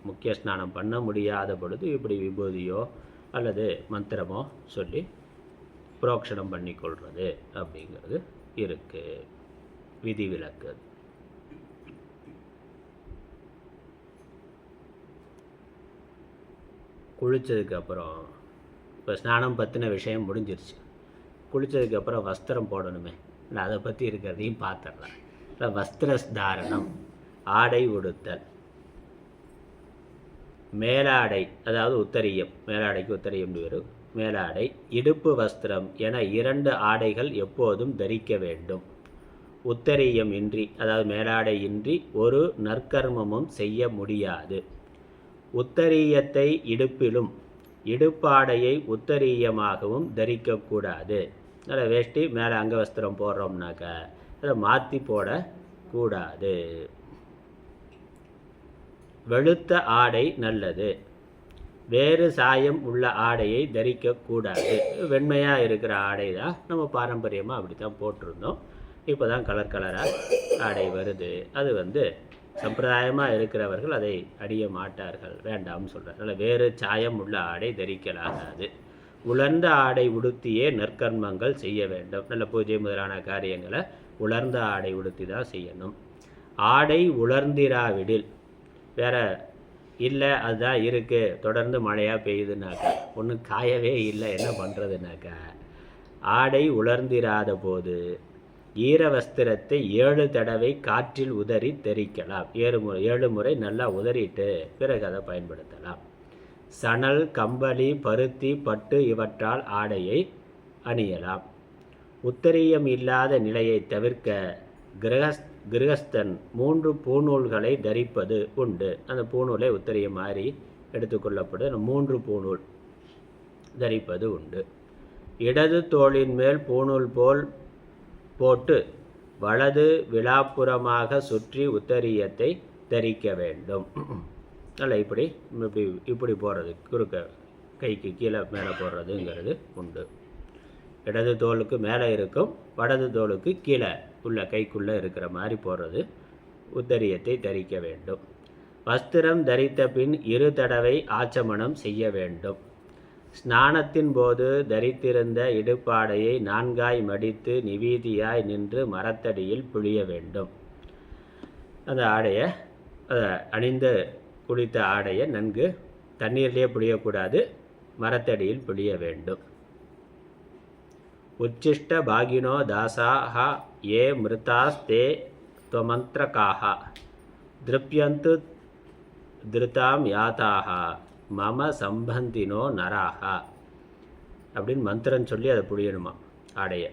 முக்கிய ஸ்நானம் பண்ண முடியாத பொழுது இப்படி விபூதியோ அல்லது மந்திரமோ சொல்லி புரோக்ஷணம் பண்ணி கொள்வது அப்படிங்கிறது இருக்குது. விதிவிலக்கு. குளித்ததுக்கப்புறம் இப்போ ஸ்நானம் பற்றின விஷயம் முடிஞ்சிருச்சு. குளித்ததுக்கப்புறம் வஸ்திரம் போடணுமே, அதை பற்றி இருக்கிறதையும் பார்த்துடலாம். வஸ்திர தாரணம், ஆடை உடுத்தல். மேலாடை அதாவது உத்தரியம், மேலாடைக்கு உத்தரியம் வரும். மேலாடை, இடுப்பு வஸ்திரம் என 2 ஆடைகள் எப்போதும் தரிக்க வேண்டும். உத்தரியம் இன்றி அதாவது மேலாடை இன்றி ஒரு நற்கர்மமும் செய்ய முடியாது. உத்தரியத்தை இடுப்பிலும் இடுப்பாடையை உத்தரியமாகவும் தரிக்கக்கூடாது. அதில் வேஷ்டி மேலே அங்கவஸ்திரம் போடுறோம்னாக்கா அதை மாற்றி போடக்கூடாது. வெளுத்த ஆடை நல்லது. வேறு சாயம் உள்ள ஆடையை தரிக்கக்கூடாது. வெண்மையாக இருக்கிற ஆடை தான் நம்ம பாரம்பரியமாக அப்படி தான் போட்டிருந்தோம். இப்போ தான் கலராக ஆடை வருது. அது சம்பிரதாயமாக இருக்கிறவர்கள் அதை அடிய மாட்டார்கள், வேண்டாம்னு சொல்கிறார். அதனால் வேறு சாயம் உள்ள ஆடை தரிக்கலாகாது. உலர்ந்த ஆடை உடுத்தியே நற்கர்மங்கள் செய்ய வேண்டும். நல்ல பூஜை முதலான காரியங்களை உலர்ந்த ஆடை உடுத்தி தான் செய்யணும். ஆடை உலர்ந்திராவிடில் வேற இல்லை, அதுதான் இருக்குது, தொடர்ந்து மழையாக பெய்யுதுனாக்கா, ஒன்றும் காயவே இல்லை, என்ன பண்ணுறதுனாக்கா ஆடை உலர்ந்திராத போது ஈர வஸ்திரத்தை 7 தடவை காற்றில் உதறி தெரிக்கலாம். 7 முறை நல்லா உதறிட்டு பிறகு அதை பயன்படுத்தலாம். சணல், கம்பளி, பருத்தி, பட்டு இவற்றால் ஆடையை அணியலாம். உத்தரியம் இல்லாத நிலையை தவிர்க்க கிரகஸ்தன் 3 பூநூல்களை தரிப்பது உண்டு. அந்த பூநூலை உத்தரியம் மாதிரி எடுத்துக்கொள்ளப்படும் 3 பூநூல் தரிப்பது உண்டு. இடது தோளின் மேல் பூநூல் போல் போட்டு வலது விழாப்புறமாக சுற்றி உத்தரியத்தை தரிக்க வேண்டும். அல்ல இப்படி இப்படி இப்படி போடுறது, குறுக்க கைக்கு கீழே மேலே போடுறதுங்கிறது உண்டு. இடது தோலுக்கு மேலே இருக்கும், வலது தோலுக்கு கீழே உள்ள கைக்குள்ளே இருக்கிற மாதிரி போடுறது உத்தரியத்தை தரிக்க வேண்டும். வஸ்திரம் தரித்த பின் 2 தடவை ஆச்சமனம் செய்ய வேண்டும். ஸ்நானத்தின் போது தரித்திருந்த இடுப்பாடையை 4ஆய் மடித்து நிவீதியாய் நின்று மரத்தடியில் புழிய வேண்டும். அந்த ஆடையை அணிந்து குளித்த ஆடையை நன்கு தண்ணீர்லேயே புழியக்கூடாது, மரத்தடியில் புழிய வேண்டும். உச்சிஷ்ட பாகினோ தாசாஹ ஏ மிருதாஸ்தே துவமந்திரகாஹ திருப்யந்து திருதாம் யாதாக மம சம்பந்தினோ நராகா அப்படின்னு மந்திரம் சொல்லி அதை புழியணுமா ஆடைய.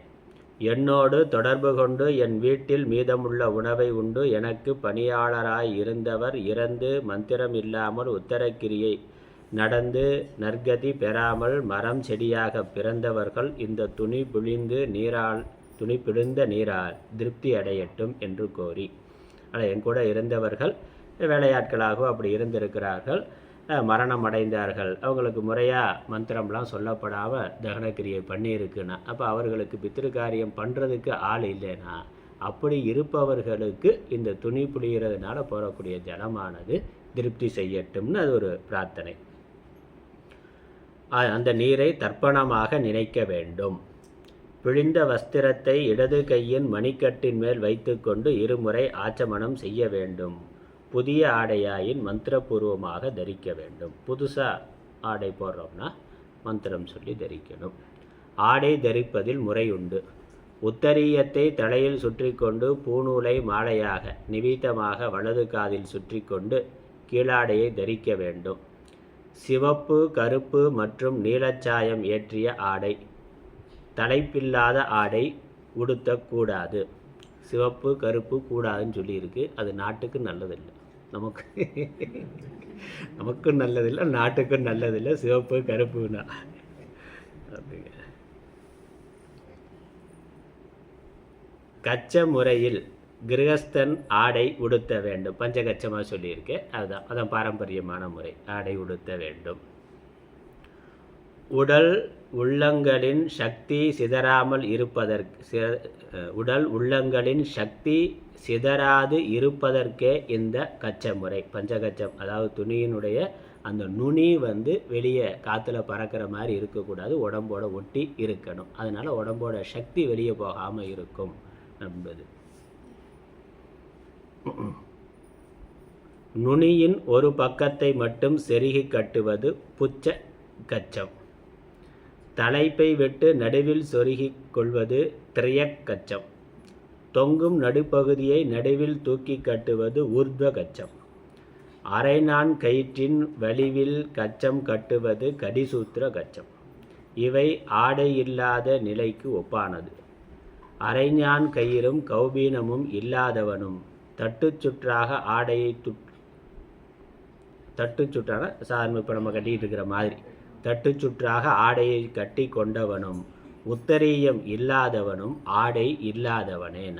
என்னோடு தொடர்பு கொண்டு என் வீட்டில் மீதமுள்ள உணவை உண்டு எனக்கு பணியாளராய் இருந்தவர் இறந்து மந்திரம் இல்லாமல் உத்தரக்கிரியை நடந்து நற்கதி பெறாமல் மரம் செடியாக பிறந்தவர்கள் இந்த துணி பிழிந்த நீரால் திருப்தி அடையட்டும் என்று கோரி. ஆனால் என் கூட இருந்தவர்கள் வேலையாட்களாக அப்படி இருந்திருக்கிறார்கள், மரணம் அடைந்தார்கள், அவங்களுக்கு முறையாக மந்திரம்லாம் சொல்லப்படாமல் தகனக்கிரியை பண்ணியிருக்குன்னா அப்போ அவர்களுக்கு பித்திருக்காரியம் பண்ணுறதுக்கு ஆள் இல்லைன்னா அப்படி இருப்பவர்களுக்கு இந்த துணி புழிகிறதுனால போகக்கூடிய ஜலமானது திருப்தி செய்யட்டும்னு அது ஒரு பிரார்த்தனை. அந்த நீரை தர்ப்பணமாக நினைக்க வேண்டும். பிழிந்த வஸ்திரத்தை இடது கையின் மணிக்கட்டின் மேல் வைத்து கொண்டு 2 முறை ஆச்சமனம் செய்ய வேண்டும். புதிய ஆடையாயின் மந்திரபூர்வமாக தரிக்க வேண்டும். புதுசாக ஆடை போடுறோம்னா மந்திரம் சொல்லி தரிக்கணும். ஆடை தரிப்பதில் முறை உண்டு. உத்தரியத்தை தலையில் சுற்றி கொண்டு பூநூலை மாலையாக நிவீதமாக வலது காதில் சுற்றி கொண்டு கீழாடையை தரிக்க வேண்டும். சிவப்பு, கருப்பு மற்றும் நீலச்சாயம் ஏற்றிய ஆடை, தலைப்பில்லாத ஆடை உடுத்தக்கூடாது. சிவப்பு கருப்பு கூடாதுன்னு சொல்லியிருக்கு. அது நாட்டுக்கு நல்லதில்லை, நமக்கும் நல்லதில்லை, நாட்டுக்கும் நல்லதில்லை சிவப்பு கருப்புனா. கச்ச முறையில் கிரகஸ்தன் ஆடை உடுத்த வேண்டும். பஞ்சகச்சமாக சொல்லியிருக்கேன், அதான் பாரம்பரியமான முறை. ஆடை உடுத்த வேண்டும். உடல் உள்ளங்களின் சக்தி சிதறாமல் இருப்பதற்கு உடல் உள்ளங்களின் சக்தி சிதறாது இருப்பதற்கே இந்த கச்ச முறை. பஞ்சகச்சம் அதாவது துணியினுடைய அந்த நுனி வெளியே காற்றுல பறக்கிற மாதிரி இருக்கக்கூடாது, உடம்போட ஒட்டி இருக்கணும். அதனால் உடம்போட சக்தி வெளியே போகாமல் இருக்கும் என்பது. நுனியின் ஒரு பக்கத்தை மட்டும் செருகி கட்டுவது புச்ச கச்சம். தலைப்பை விட்டு நடுவில் சொருகிக் கொள்வது திரையக் கச்சம். தொங்கும் நடுப்பகுதியை நடுவில் தூக்கி கட்டுவது ஊர்த்வ கச்சம். அரைநான் கயிற்றின் வலிவில் கச்சம் கட்டுவது கடிசூத்திர கச்சம். இவை ஆடை இல்லாத நிலைக்கு ஒப்பானது. அரைஞான் கயிறும் கௌபீனமும் இல்லாதவனும் தட்டுச்சுற்றாக ஆடையை தட்டுச்சுற்றான சாதாரண இப்போ நம்ம கட்டிகிட்டு இருக்கிற மாதிரி தட்டுச்சுற்றாக ஆடையை கட்டி கொண்டவனும் உத்தரீயம் இல்லாதவனும் ஆடை இல்லாதவனேன.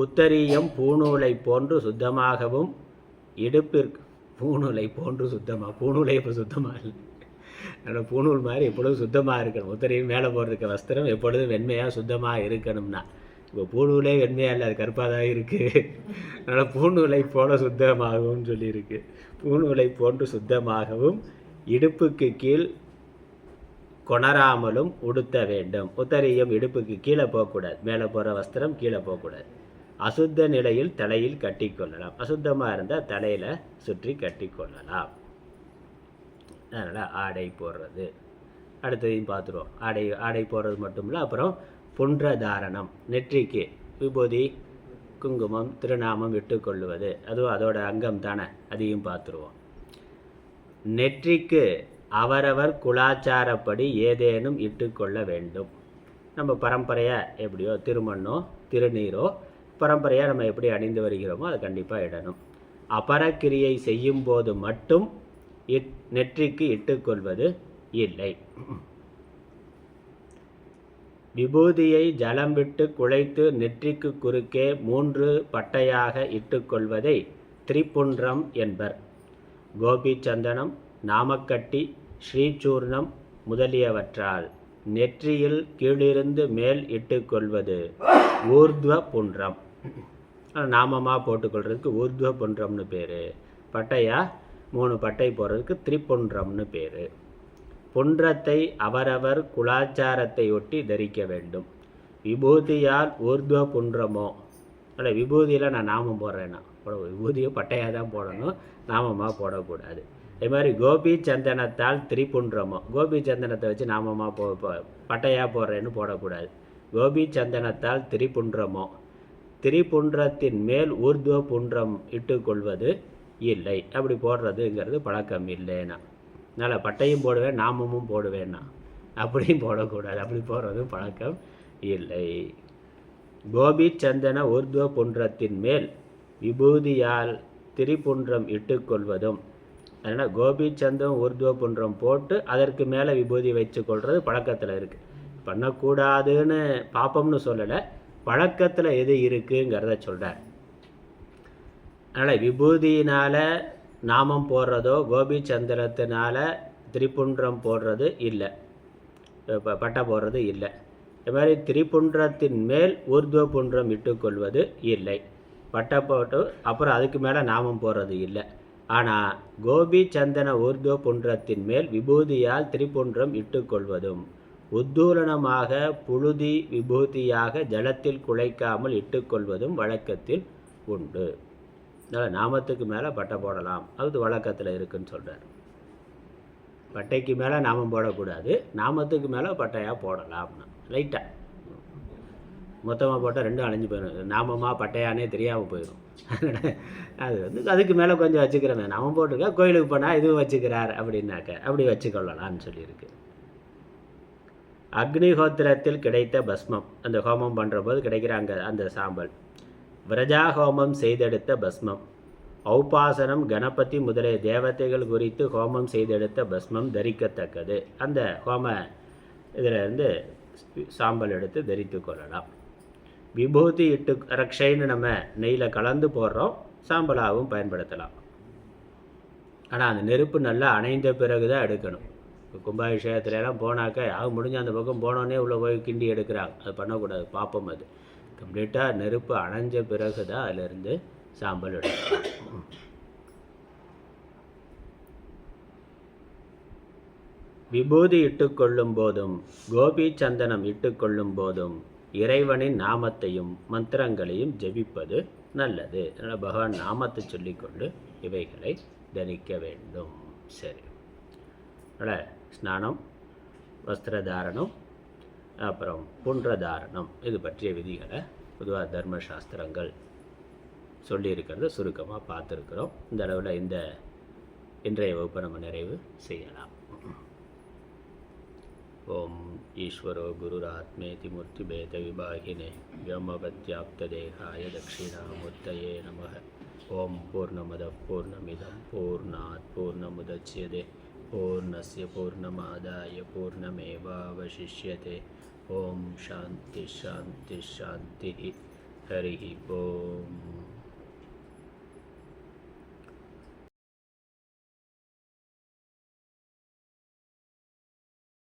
உத்தரீயம் பூநூலை போன்று சுத்தமாகவும் இடுப்பிற்கு பூநூலை போன்று பூநூலை இப்போ சுத்தமாக இல்லை, அதனால் பூநூல் மாதிரி எப்பொழுதும் சுத்தமாக இருக்கணும். உத்தரீயம் மேலே போடுறதுக்கு வஸ்திரம் எப்பொழுதும் வெண்மையாக சுத்தமாக இருக்கணும்னா இப்போ பூநூலே வெண்மையாக இல்லை, அது கருப்பாக தான் இருக்குது. அதனால் பூநூலை போல சுத்தமாகவும் சொல்லியிருக்கு. பூநூலை போன்று சுத்தமாகவும் இடுப்புக்கு கீழ் கொணராமலும் உடுத்த வேண்டும். உத்தரீயம் இடுப்புக்கு கீழே போகக்கூடாது, மேலே போகிற வஸ்திரம் கீழே போகக்கூடாது. அசுத்த நிலையில் தலையில் கட்டி கொள்ளலாம். அசுத்தமாக இருந்தால் தலையில் சுற்றி கட்டி கொள்ளலாம். அதனால் ஆடை போடுறது அடுத்ததையும் பார்த்துருவோம். ஆடை போடுறது மட்டும் இல்லை, அப்புறம் புன்ற தாரணம், நெற்றிக்கு விபூதி குங்குமம் திருநாமம் விட்டுக்கொள்ளுவது, அதுவும் அதோட அங்கம் தானே, அதையும் பார்த்துருவோம். நெற்றிக்கு அவரவர் குலாச்சாரப்படி ஏதேனும் இட்டுக்கொள்ள வேண்டும். நம்ம பரம்பரையாக எப்படியோ திருமண்ணோ திருநீரோ பரம்பரையாக நம்ம எப்படி அணிந்து வருகிறோமோ அதை கண்டிப்பாக இடணும். அபரக்கிரியை செய்யும் போது மட்டும் நெற்றிக்கு இட்டுக்கொள்வது இல்லை. விபூதியை ஜலம் விட்டு குழைத்து நெற்றிக்கு குறுக்கே 3 பட்டையாக இட்டுக்கொள்வதை திரிபுன்றம் என்பர். கோபி சந்தனம், நாமக்கட்டி, ஸ்ரீசூர்ணம் முதலியவற்றால் நெற்றியில் கீழிருந்து மேல் இட்டுக்கொள்வது ஊர்த்வ புன்றம். நாமமாக போட்டுக்கொள்றதுக்கு ஊர்த்வ புன்றம்னு பேர். பட்டையாக 3 பட்டை போடுறதுக்கு திரிபுன்றம்னு பேர். புன்றத்தை அவரவர் குலாச்சாரத்தை ஒட்டி தரிக்க வேண்டும். விபூதியால் ஊர்த்வ புன்றமோ, அல்ல விபூதியில் நான் நாமம் போடுறேன்னா விபூதியை பட்டையாக தான் போடணும், நாமமாக போடக்கூடாது. அதே மாதிரி கோபி சந்தனத்தால் திரிபுன்றமோ, கோபி சந்தனத்தை வச்சு நாமமாக பட்டையாக போடுறேன்னு போடக்கூடாது. கோபி சந்தனத்தால் திரிபுன்றமோ, திரிபுன்றத்தின் மேல் ஊர்த்வ புன்றம் இட்டுக்கொள்வது இல்லை. அப்படி போடுறதுங்கிறது பழக்கம் இல்லைன்னா. அதனால் பட்டையும் போடுவேன் நாமமும் போடுவேன்னா அப்படியும் போடக்கூடாது. அப்படி போடுறதும் பழக்கம் இல்லை. கோபி சந்தன ஊர்த்வ புன்றத்தின் மேல் விபூதியால் திரிபுன்றம் இட்டுக்கொள்வதும், அதனால் கோபி சந்தம் ஊர்த்வ புன்றம் போட்டு அதற்கு மேலே விபூதி வச்சு கொள்வது பழக்கத்தில் இருக்குது. பண்ணக்கூடாதுன்னு பாப்பம்னு சொல்லலை, பழக்கத்தில் எது இருக்குங்கிறத சொல்கிறார். அதனால் விபூதியினால் நாமம் போடுறதோ கோபி சந்திரத்தினால் திரிபுன்றம் போடுறது இல்லை, பட்டை போடுறது இல்லை. இது மாதிரி திரிபுன்றத்தின் மேல் ஊர்த்வ புன்றம் இட்டுக்கொள்வது இல்லை. பட்டை போட்டு அப்புறம் அதுக்கு மேலே நாமம் போடுறது இல்லை. ஆனால் கோபி சந்தன ஊர்த்வ புன்றத்தின் மேல் விபூதியால் திரிபுன்றம் இட்டுக்கொள்வதும் உத்தூலனமாக புழுதி விபூதியாக ஜலத்தில் குழைக்காமல் இட்டுக்கொள்வதும் வழக்கத்தில் உண்டு. அதனால் நாமத்துக்கு மேலே பட்டை போடலாம், அது வழக்கத்தில் இருக்குன்னு சொல்கிறார். பட்டைக்கு மேலே நாமம் போடக்கூடாது, நாமத்துக்கு மேலே பட்டையாக போடலாம்னா லைட்டாக. மொத்தமாக போட்டால் 2 அழிஞ்சு போயிடும், நாமமாக பட்டையானே தெரியாமல் போயிடும். அது அதுக்கு மேலே கொஞ்சம் வச்சுக்கிறேன், நாமம் போட்டுருக்கா கோயிலுக்கு போனால் இதுவும் வச்சுக்கிறார் அப்படின்னாக்க அப்படி வச்சுக்கொள்ளலான்னு சொல்லியிருக்கு. அக்னிஹோத்திரத்தில் கிடைத்த பஸ்மம், அந்த ஹோமம் பண்ணுற போது கிடைக்கிற அந்த சாம்பல், விரஜா ஹோமம் செய்தெடுத்த பஸ்மம், ஔபாசனம் கணபதி முதலிய தேவதைகள் குறித்து ஹோமம் செய்தெடுத்த பஸ்மம் தரிக்கத்தக்கது. அந்த ஹோம இதிலிருந்து சாம்பல் எடுத்து தரித்து கொள்ளலாம். விபூதி இட்டு ரக்ஷைன்னு நம்ம நெய்யில் கலந்து போடுறோம், சாம்பலாகவும் பயன்படுத்தலாம். ஆனால் அந்த நெருப்பு நல்லா அணைந்த பிறகு தான் எடுக்கணும். கும்பாபிஷேகத்துலலாம் போனாக்க முடிஞ்ச அந்த பக்கம் போனோடனே உள்ளே போய் கிண்டி எடுக்கிறாங்க, அது பண்ணக்கூடாது, பாப்பம். அது கம்ப்ளீட்டாக நெருப்பு அணைஞ்ச பிறகு தான் அதிலிருந்து சாம்பல் எடுக்கணும். விபூதி இட்டுக்கொள்ளும் போதும் கோபி சந்தனம் இட்டுக்கொள்ளும் போதும் இறைவனின் நாமத்தையும் மந்திரங்களையும் ஜெபிப்பது நல்லது. அதனால் பகவான் நாமத்தை சொல்லிக்கொண்டு இவைகளை தரிக்க வேண்டும். சரி, அதனால் ஸ்நானம், வஸ்திரதாரணம், அப்புறம் புன்றதாரணம், இது பற்றிய விதிகளை பொதுவாக தர்மசாஸ்திரங்கள் சொல்லியிருக்கிறத சுருக்கமாக பார்த்துருக்குறோம். இந்த அளவில் இன்றைய வகுப்பை நம்ம நிறைவு செய்யலாம். ஓம் ஈஸ்வரோ குருராத்மேதி மூர்த்திபேத விபாகினே வியோமவத்யாப்ததேகாய தட்சிணாமூர்த்தயே நமः. ஓம் பூர்ணமத பூர்ணமிதம் பூர்ணாத் பூர்ணமுதச்யதே பூர்ணஸ்ய பூர்ணமாதாய பூர்ணமேவாவசிஷ்யதே. ஓம் சாந்தி சாந்தி சாந்தி. ஹரி ஓம்.